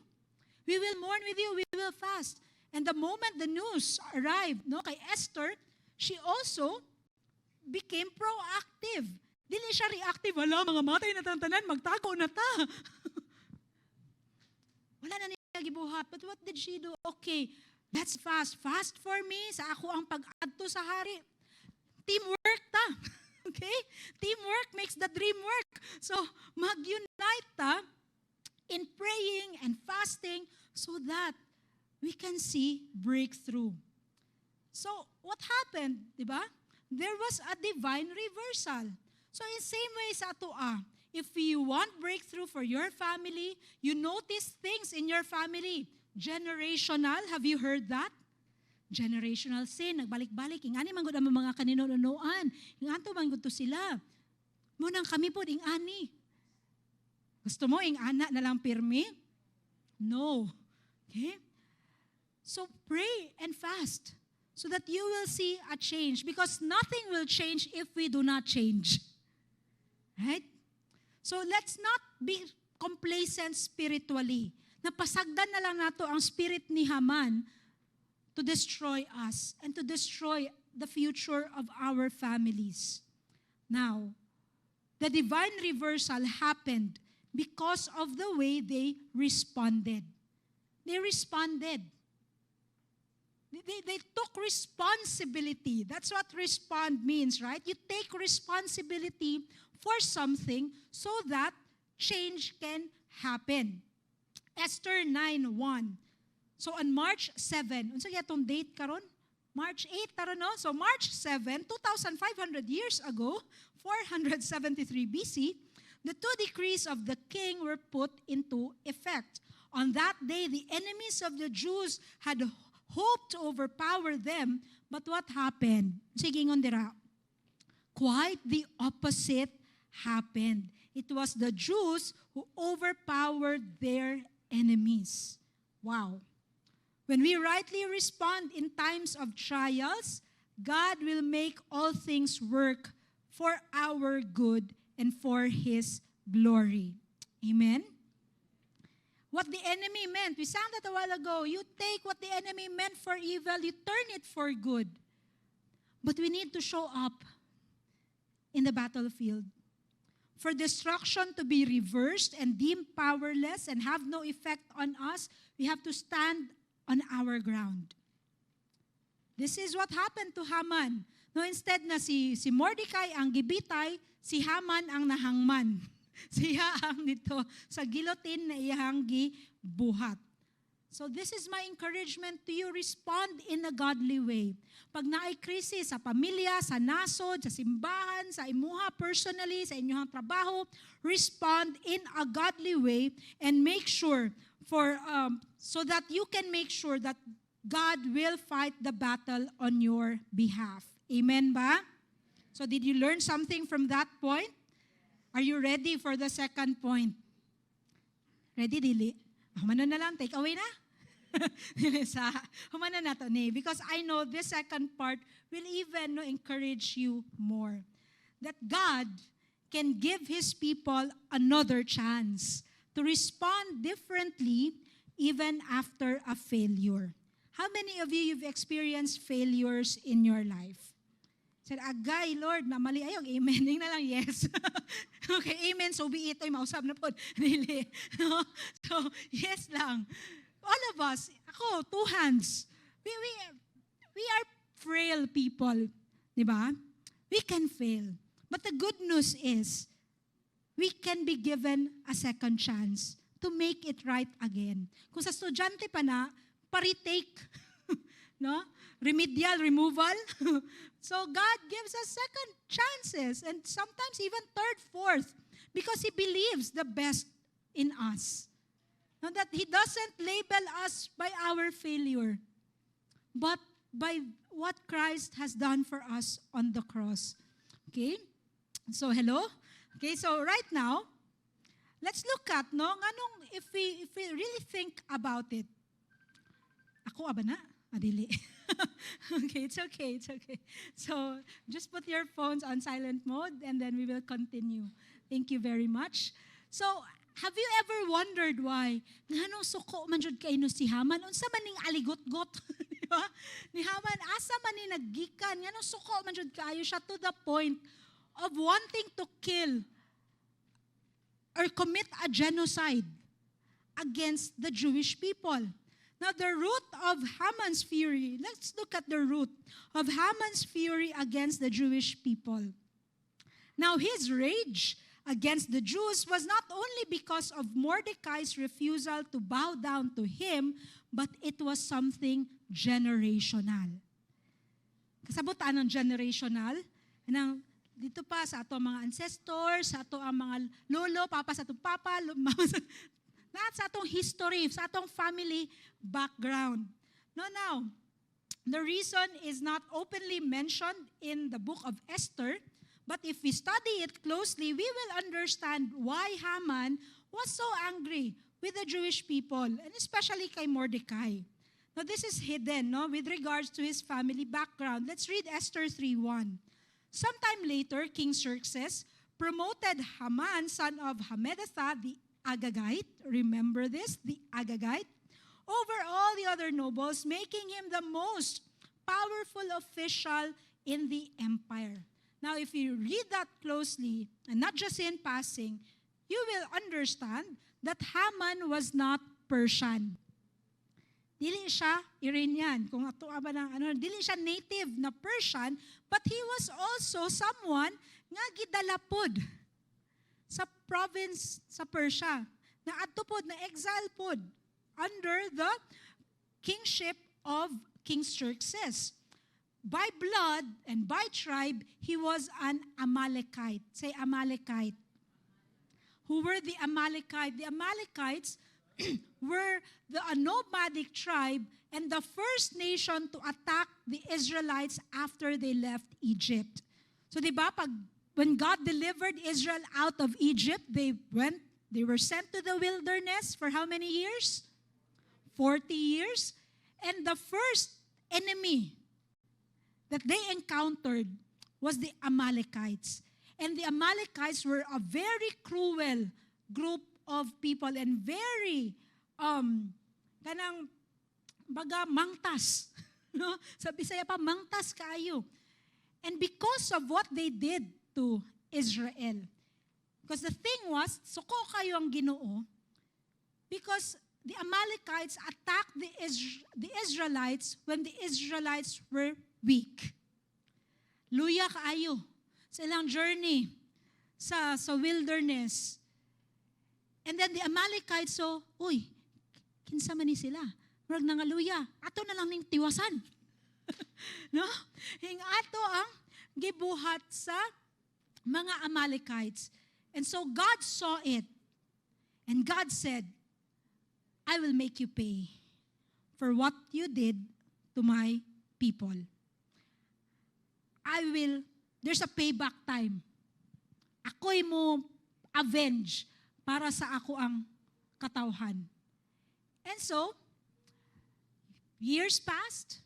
We will mourn with you. We will fast. And the moment the news arrived, no, kay Esther, she also became proactive. Dili siya reactive. Wala, mga matay na tangtanan, magtago na ta. Wala na niya gibuhat. But what did she do? Okay, let's fast. Fast for me. Sa ako ang pag-adto sa hari. Teamwork ta. Okay? Teamwork makes the dream work. So, mag-unite ta in praying and fasting so that we can see breakthrough. So, what happened? Diba? There was a divine reversal. So, in same way sa atoa, if you want breakthrough for your family, you notice things in your family. Generational, have you heard that? Generational sin, nagbalik-balik. Ingani man gud ang mga kaninunuan. Inganto man gud to sila. Munang kami po, ingani. Gusto mo, ingana na lang pirmi? No. Okay? So pray and fast so that you will see a change because nothing will change if we do not change. Right? So let's not be complacent spiritually. Napasagdan na lang nato ang spirit ni Haman to destroy us and to destroy the future of our families. Now, the divine reversal happened because of the way they responded. They responded. They took responsibility. That's what respond means, right? You take responsibility for something so that change can happen. Esther 9:1. So on March 7, unsa kaya tong date karon? March 8 karon no? So March 7, 2,500 years ago, 473 BC, the two decrees of the king were put into effect. On that day, the enemies of the Jews had hoped to overpower them, but what happened? Sige ngon dira. Quite the opposite happened. It was the Jews who overpowered their enemies. Wow. When we rightly respond in times of trials, God will make all things work for our good and for His glory. Amen? What the enemy meant, we sang that a while ago, you take what the enemy meant for evil, you turn it for good. But we need to show up in the battlefield. For destruction to be reversed and deemed powerless and have no effect on us, we have to stand on our ground. This is what happened to Haman. No, instead na si Mordecai ang gibitay, si Haman ang nahangman. Siya ang dito sa guillotine na iyang gibuhat. So this is my encouragement to you, respond in a godly way. Pag naay krisis sa pamilya, sa nasod, sa simbahan, sa imuha personally, sa inyong trabaho, respond in a godly way and make sure so that you can make sure that God will fight the battle on your behalf. Amen ba? So did you learn something from that point? Are you ready for the second point? Ready, Dili? Humana na lang, take away na. Humana na to, because I know this second part will even encourage you more. That God can give His people another chance to respond differently even after a failure. How many of you you've experienced failures in your life? Said, agay, Lord, na mali ayong amen. Yung na lang, yes. Okay, amen, so be it. Ay, mausap na po. Really. No? So, yes lang. All of us, ako, two hands. We are frail people. Diba? We can fail. But the good news is, we can be given a second chance to make it right again. Kung sa estudyante pa na, pa-retake. no? Remedial removal. So God gives us second chances and sometimes even third, fourth, because He believes the best in us. No, that He doesn't label us by our failure, but by what Christ has done for us on the cross. Okay? So, hello? Okay, so right now, let's look at, no, anong, if we really think about it. Ako aba na? Adili. Okay, it's okay, it's okay. So, just put your phones on silent mode and then we will continue. Thank you very much. So, have you ever wondered why? Ngano suko man jud kay no si Haman unsa man ning aligot-got, di ba? Ni Haman asa man ni naggikan ngano suko man jud kaayo siya to the point of wanting to kill or commit a genocide against the Jewish people. Now the root of Haman's fury, let's look at the root of Haman's fury against the Jewish people. Now his rage against the Jews was not only because of Mordecai's refusal to bow down to him, but it was something generational. Kasabutan ng generational, nang dito pa sa ato mga ancestors, sa ato ang mga lolo, papa sa atong papa, not sa atong history, sa atong family background. No, now, the reason is not openly mentioned in the book of Esther, but if we study it closely, we will understand why Haman was so angry with the Jewish people, and especially kay Mordecai. Now, this is hidden, no, with regards to his family background. Let's read Esther 3:1. Sometime later, King Xerxes promoted Haman, son of Hammedatha, the Agagite, remember this, the Agagite, over all the other nobles, making him the most powerful official in the empire. Now, if you read that closely, and not just in passing, you will understand that Haman was not Persian. Dili siya Iranian, kung ato ba ng dili siya native na Persian, but he was also someone nga gidalapod sa province sa Persia, na adto pod na exile pod under the kingship of King Xerxes. By blood and by tribe, he was an Amalekite. Say Amalekite. Who were the Amalekite? The Amalekites were a nomadic tribe and the first nation to attack the Israelites after they left Egypt. So diba, when God delivered Israel out of Egypt, they were sent to the wilderness for how many years? 40 years. And the first enemy that they encountered was the Amalekites. And the Amalekites were a very cruel group of people and very kanang baga mangtas, no? Sa Bisaya pa mangtas kaayo. And because of what they did to Israel, because the thing was suko kayo ang Ginoo, because the Amalekites attacked the Israelites when the Israelites were weak. Luya kaayo sa ilang journey sa wilderness. And then the Amalekites, so, uy, kinsa man ni sila? Murag nangaluya, ato na lang ning tiwasan. No? Hing ato ang gibuhat sa mga Amalekites. And so God saw it. And God said, I will make you pay for what you did to my people. There's a payback time. Ako'y mo avenge para sa ako ang katawhan. And so, years passed.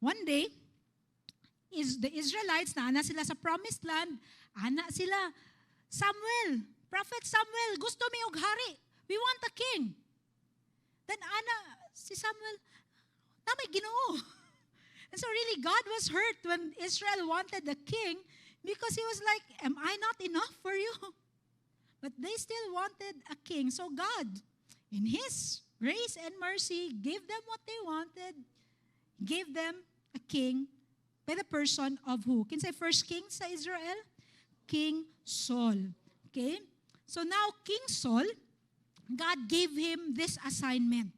One day, the Israelites, ana sila sa promised land, ana sila, Samuel, Prophet Samuel, gusto mi og hari. We want a king. Then ana, si Samuel, tamay Ginoo. And so really, God was hurt when Israel wanted a king because he was like, am I not enough for you? But they still wanted a king. So God, in His grace and mercy, gave them what they wanted, gave them a king by the person of who? Can say first king sa Israel? King Saul. Okay? So now King Saul, God gave him this assignment.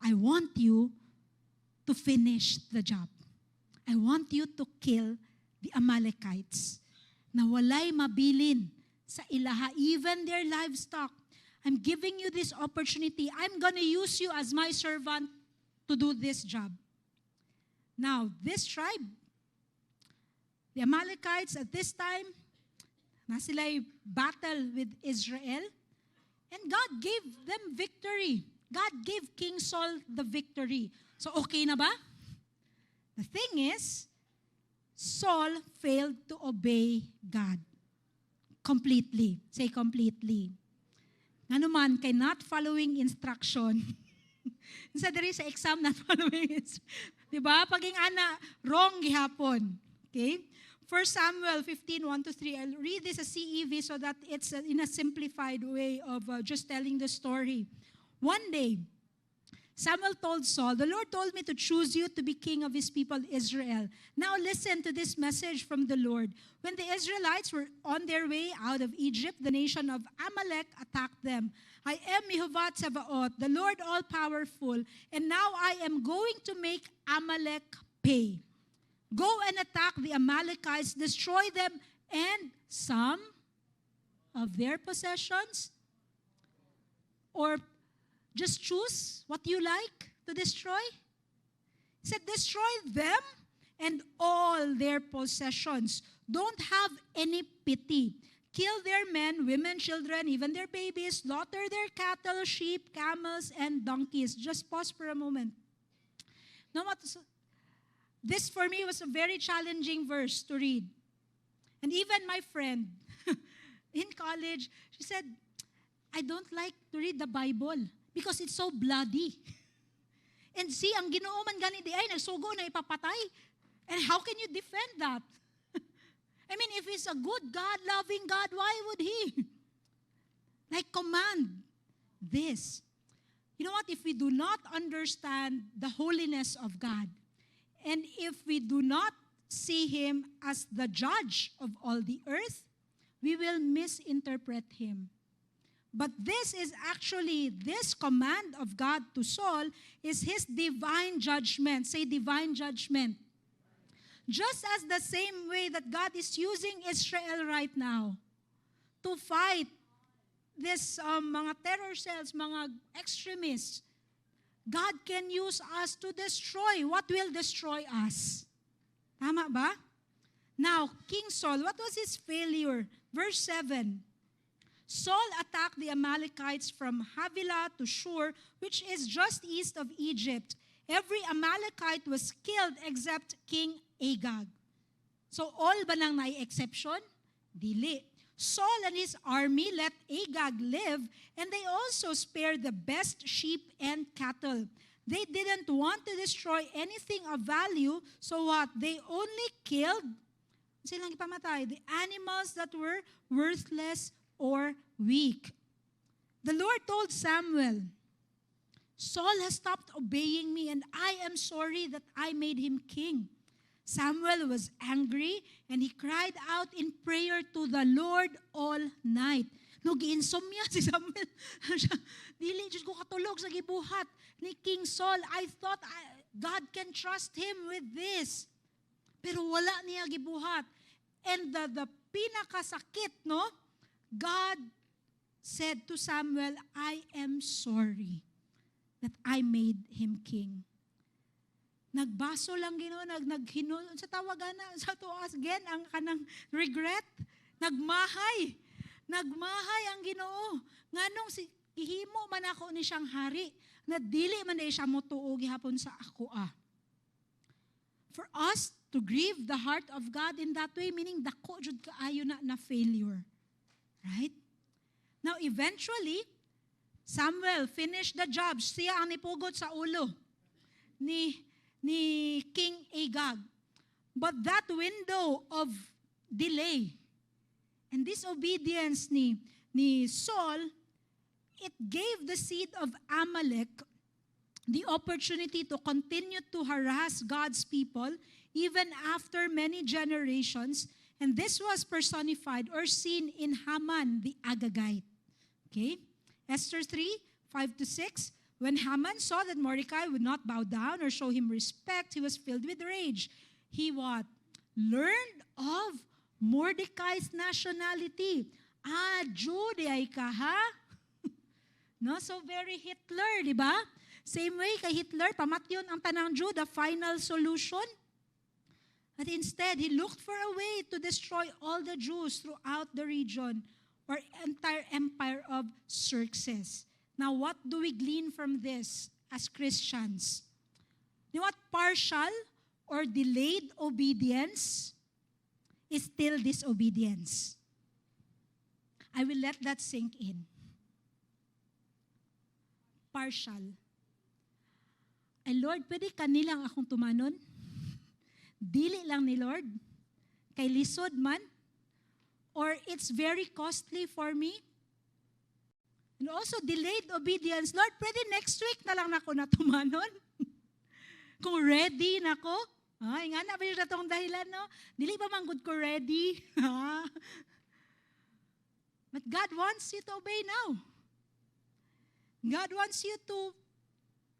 I want you to finish the job. I want you to kill the Amalekites na walay mabilin sa ilaha, even their livestock. I'm giving you this opportunity. I'm gonna use you as my servant to do this job. Now, this tribe, the Amalekites at this time, na sila'y battle with Israel, and God gave them victory. God gave King Saul the victory. So okay na ba? The thing is, Saul failed to obey God completely. Say completely. Nga naman, kay not following instruction. Sa diri sa exam, not following instruction. Diba? Paging ana, wrong gihapon. Okay? 1 Samuel 15:1-3. I'll read this as CEV so that it's in a simplified way of just telling the story. One day, Samuel told Saul, "The Lord told me to choose you to be king of his people Israel. Now listen to this message from the Lord. When the Israelites were on their way out of Egypt, the nation of Amalek attacked them. I am Yehovah Tsevaot, the Lord all-powerful, and now I am going to make Amalek pay. Go and attack the Amalekites, destroy them, and some of their possessions." Or just choose what you like to destroy? He said, destroy them and all their possessions. Don't have any pity. Kill their men, women, children, even their babies. Slaughter their cattle, sheep, camels, and donkeys. Just pause for a moment. Now, this for me was a very challenging verse to read. And even my friend in college, she said, I don't like to read the Bible because it's so bloody. And see, ang Ginoo man gani di ay nagsugo na ipapatay. And how can you defend that? I mean, if he's a good God, loving God, why would he like command this? You know what? If we do not understand the holiness of God, and if we do not see him as the judge of all the earth, we will misinterpret him. But this is actually, this command of God to Saul is his divine judgment. Say divine judgment. Just as the same way that God is using Israel right now to fight this mga terror cells, mga extremists, God can use us to destroy. What will destroy us? Tama ba? Now, King Saul, what was his failure? Verse 7. Saul attacked the Amalekites from Havilah to Shur, which is just east of Egypt. Every Amalekite was killed except King Agag. So all ba nang exception? Dili. Saul and his army let Agag live, and they also spared the best sheep and cattle. They didn't want to destroy anything of value, so what? They only killed silang ipamatay, the animals that were worthless or weak. The Lord told Samuel, Saul has stopped obeying me, and I am sorry that I made him king. Samuel was angry, and he cried out in prayer to the Lord all night. No, gi-insomnia si Samuel. Dili, Diyos ko katulog sa gibuhat ni King Saul. I thought God can trust him with this. Pero wala niya gibuhat. And the pinakasakit, no? God said to Samuel, I am sorry that I made him king. Nagbaso lang Ginoo, naghinul sa tawagan na sa tuas again ang kanang regret. Nagmahay ang Ginoo. Nganong si ihimo man ako ni siyang hari, na dili man ay siya motuo gihapon sa ako For us to grieve the heart of God in that way, meaning dako jud kaayo na failure. Right? Now, eventually, Samuel finished the job. Siya ang nipugot sa ulo ni King Agag. But that window of delay and disobedience ni Saul, it gave the seed of Amalek the opportunity to continue to harass God's people even after many generations. And this was personified or seen in Haman the Agagite. Okay? Esther 3:5-6. When Haman saw that Mordecai would not bow down or show him respect, he was filled with rage. He what? Learned of Mordecai's nationality. Jew di ay ka, ha? No? So very Hitler, di ba? Same way kay Hitler, pamatyon ang tanang Jew, the final solution. But instead, he looked for a way to destroy all the Jews throughout the region or entire empire of Xerxes. Now, what do we glean from this as Christians? You know what? Partial or delayed obedience is still disobedience. I will let that sink in. Partial. Ay Lord, pwede kanilang akong tumanon? Dili lang ni Lord? Kay lisod man? Or it's very costly for me? And also delayed obedience. Lord, pwede next week na lang ako natumanon? Kung ready na ko? Ay, nga na ba yung natong dahilan, no? Dili pa man good ko ready? But God wants you to obey now. God wants you to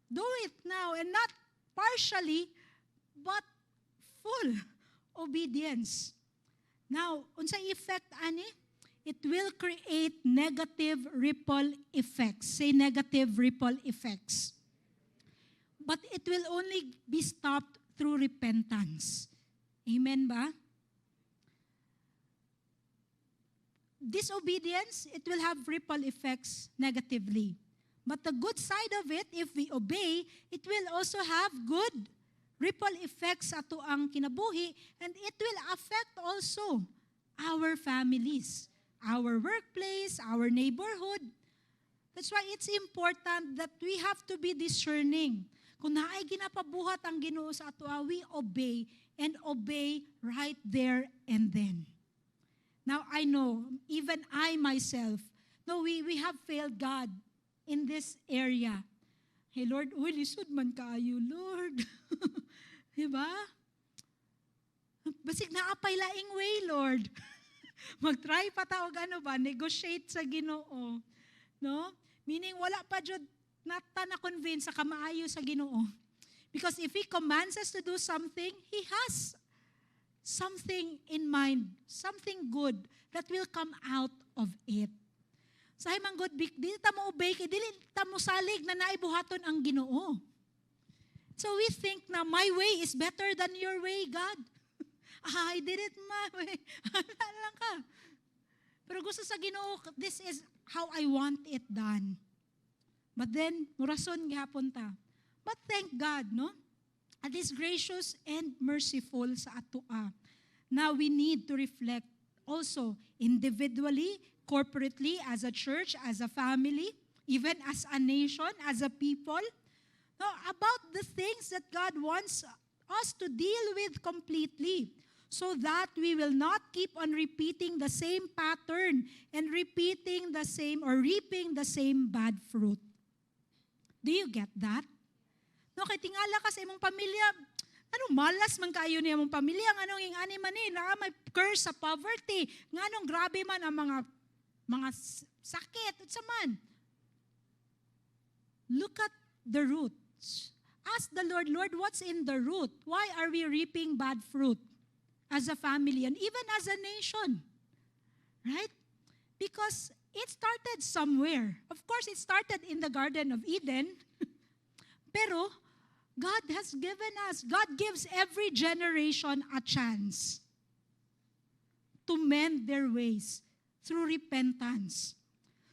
do it now and not partially, but full obedience. Now, unsa effect ani? It will create negative ripple effects. Say negative ripple effects. But it will only be stopped through repentance. Amen ba? Disobedience, it will have ripple effects negatively. But the good side of it, if we obey, it will also have good ripple effects ato ang kinabuhi, and it will affect also our families, our workplace, our neighborhood. That's why it's important that we have to be discerning. Kung naay ginapabuhat ang Ginoo sa ato, we obey and obey right there and then. Now, I know, even I myself, no, we have failed God in this area. Hey, Lord, lisod man kaayo, Lord. Diba? Basig naapay laing way, Lord. Mag-try pa ta og ano ba, negotiate sa Ginoo. No? Meaning, wala pa jud nata na convince sa kamaayo sa Ginoo. Because if He commands us to do something, He has something in mind, something good that will come out of it. Sa himang good, dili ta mo obey, dili ta mo salig na naibuhaton ang Ginoo. So we think na my way is better than your way, God. I did it my way. Ano lang ka. Pero gusto sa Ginoo, this is how I want it done. But then, murason gihapon ta. But thank God, no? At He's gracious and merciful sa atoa. Now we need to reflect also individually, corporately, as a church, as a family, even as a nation, as a people, no, about the things that God wants us to deal with completely, so that we will not keep on repeating the same pattern and repeating the same or reaping the same bad fruit. Do you get that? No, kay tingala ka sa imong pamilya, anong malas man kaayo niya mong pamilya, anong ingani man na may curse sa poverty, nganong grabe man ang mga sakit at saman. Look at the roots. Ask the Lord, Lord, what's in the root? Why are we reaping bad fruit as a family and even as a nation? Right? Because it started somewhere. Of course, it started in the Garden of Eden. Pero God has given us, God gives every generation a chance to mend their ways through repentance.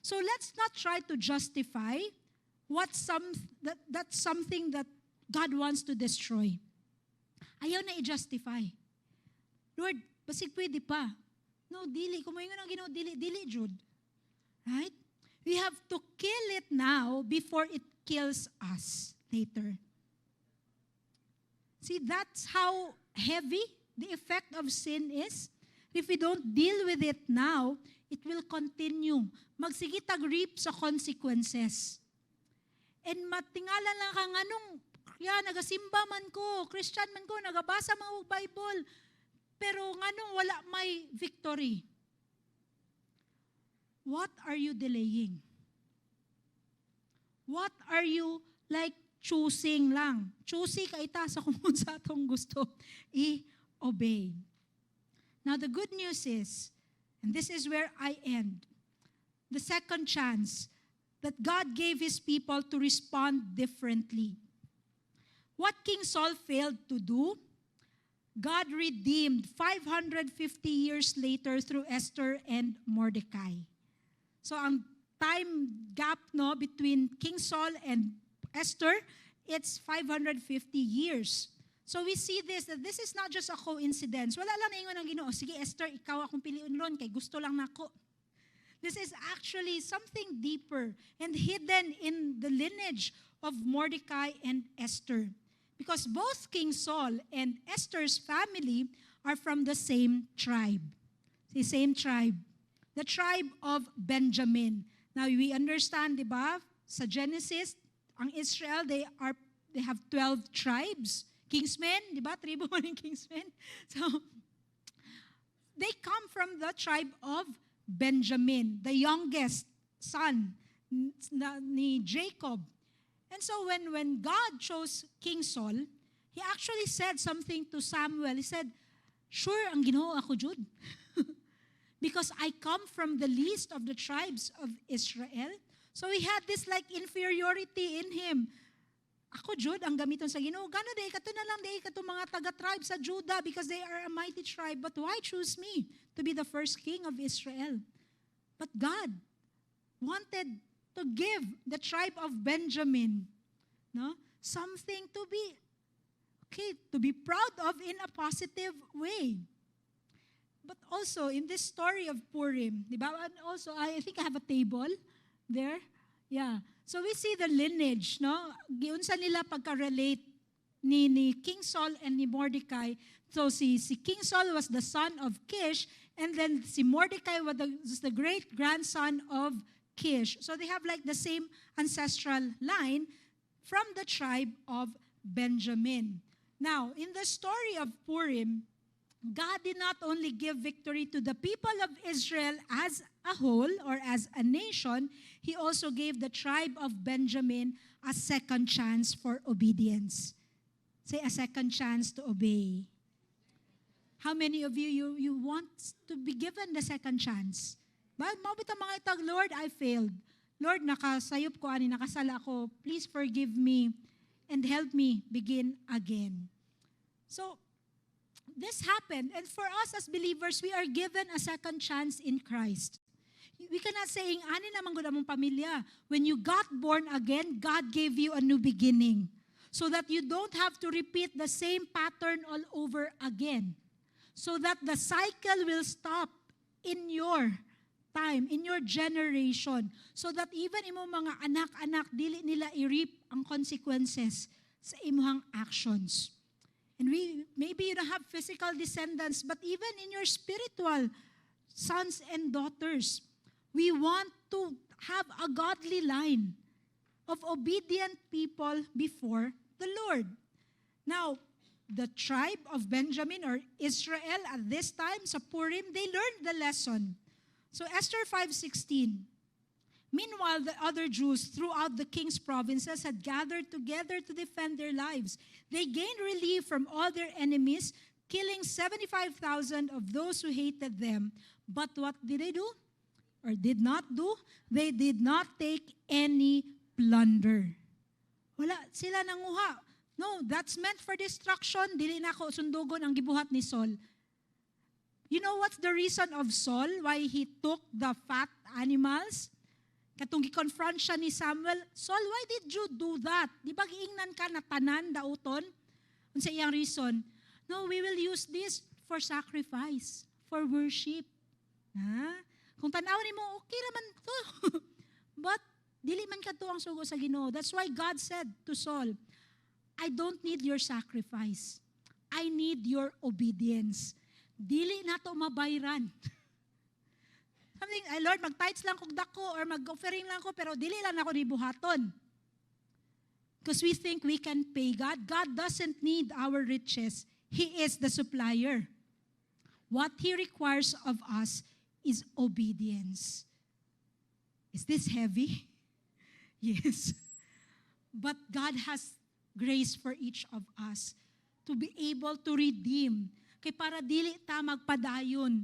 So let's not try to justify that's something that God wants to destroy. Ayaw na i-justify. Lord, basig pwede pa. No, dili. Kung mayon ang Ginoo, dili, Jude. Right? We have to kill it now before it kills us later. See, that's how heavy the effect of sin is. If we don't deal with it now, it will continue. Magsigitag reap sa consequences. And matingala lang ka nganong, nagasimba man ko, Christian man ko, nagabasa man ko Bible, pero nganong wala may victory. What are you delaying? What are you like choosing lang? Choosy ka ita sa kung sa atong gusto i-obey. Now the good news is, and this is where I end, the second chance that God gave His people to respond differently. What King Saul failed to do, God redeemed 550 years later through Esther and Mordecai. So ang time gap between King Saul and Esther, it's 550 years. So we see this, that this is not just a coincidence. Wala lang na ingon ang Ginoo, sige Esther, ikaw akong piliun ron, kay gusto lang nako. This is actually something deeper and hidden in the lineage of Mordecai and Esther. Because both King Saul and Esther's family are from the same tribe. The same tribe. The tribe of Benjamin. Now we understand, di ba? Sa Genesis, ang Israel, they have 12 tribes. Kingsmen, di ba? Tribo mo ng Kingsmen. So, they come from the tribe of Benjamin, the youngest son ni Jacob. And so when God chose King Saul, He actually said something to Samuel. He said, sure, ang Ginoo ako jud. Because I come from the least of the tribes of Israel. So he had this like inferiority in him. Ako jud ang gamiton sa Ginoo. Gano day kato na lang day kato mga taga-tribe sa Judah because they are a mighty tribe. But why choose me to be the first king of Israel? But God wanted to give the tribe of Benjamin something to be proud of in a positive way. But also in this story of Purim, di ba? And also I think I have a table there. Yeah. So we see the lineage, giunsa nila pagka-relate ni King Saul and ni Mordecai. So si King Saul was the son of Kish, and then si Mordecai was the great-grandson of Kish. So they have like the same ancestral line from the tribe of Benjamin. Now, in the story of Purim, God did not only give victory to the people of Israel as a whole or as a nation, He also gave the tribe of Benjamin a second chance for obedience. Say, a second chance to obey. How many of you want to be given the second chance? Mabita mga itag, Lord, I failed. Lord, nakasayop ko, nakasala ko. Please forgive me and help me begin again. So, this happened, and for us as believers, we are given a second chance in Christ. We cannot say, ani naman gud among pamilya. When you got born again, God gave you a new beginning so that you don't have to repeat the same pattern all over again. So that the cycle will stop in your time, in your generation. So that even imo mga anak-anak, dili nila i-reap ang consequences sa imuhang actions. And maybe you don't have physical descendants, but even in your spiritual sons and daughters, we want to have a godly line of obedient people before the Lord. Now, the tribe of Benjamin or Israel at this time, sa Purim, they learned the lesson. So Esther 5:16, meanwhile, the other Jews throughout the king's provinces had gathered together to defend their lives. They gained relief from all their enemies, killing 75,000 of those who hated them. But what did they do? Or did not do? They did not take any plunder. Wala sila nanguha. No, that's meant for destruction. Dili na ko sundugon ang gibuhat ni Saul. You know what's the reason of Saul? Why he took the fat animals? Katong gi-confront siya ni Samuel, Saul, why did you do that? Di ba giingnan ka na tanan, dauton? Unsa iyang reason? No, we will use this for sacrifice, for worship. Kung tanaw ni mo, okay naman to. But, dili man ka to ang sugo sa Ginoo. That's why God said to Saul, I don't need your sacrifice. I need your obedience. Dili na to mabayran. Something, Lord, mag-tithes lang kog dako or mag-offering lang ko, pero dili lang ako ni buhaton. Because we think we can pay God. God doesn't need our riches. He is the supplier. What He requires of us is obedience. Is this heavy? Yes. But God has grace for each of us to be able to redeem. Kay para dili ta magpadayon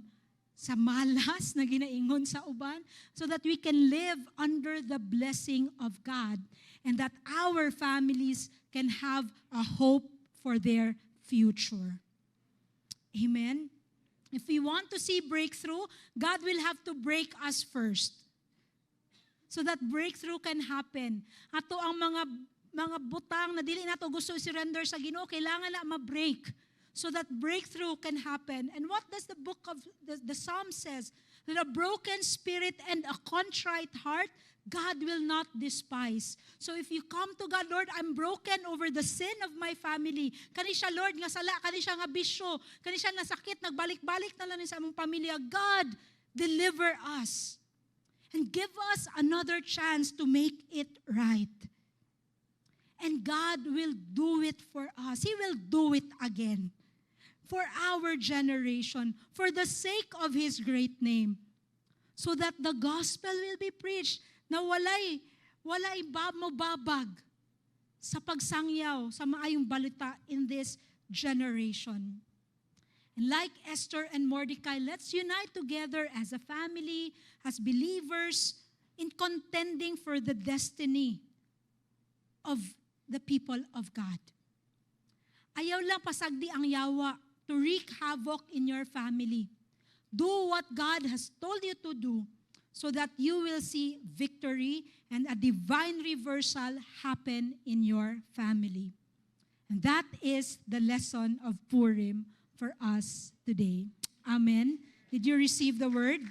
sa malas na ginaingon sa uban, so that we can live under the blessing of God and that our families can have a hope for their future. Amen? If we want to see breakthrough, God will have to break us first, so that breakthrough can happen. Ato ang mga butang na dili nato gusto surrender sa Ginoo, kailangan na ma-break so that breakthrough can happen. And what does the book of the Psalm says? That a broken spirit and a contrite heart, God will not despise. So if you come to God, Lord, I'm broken over the sin of my family. Kani siya, Lord, nga sala, kani siya nga bisyo, kani siya nasakit, nagbalik-balik na lang sa among pamilya. God, deliver us. And give us another chance to make it right. And God will do it for us. He will do it again. For our generation, for the sake of His great name. So that the gospel will be preached na walay mababag sa pagsangyaw, sa maayong balita in this generation. And like Esther and Mordecai, let's unite together as a family, as believers, in contending for the destiny of the people of God. Ayaw lang pasagdi ang yawa to wreak havoc in your family. Do what God has told you to do so that you will see victory and a divine reversal happen in your family. And that is the lesson of Purim for us today. Amen. Did you receive the word?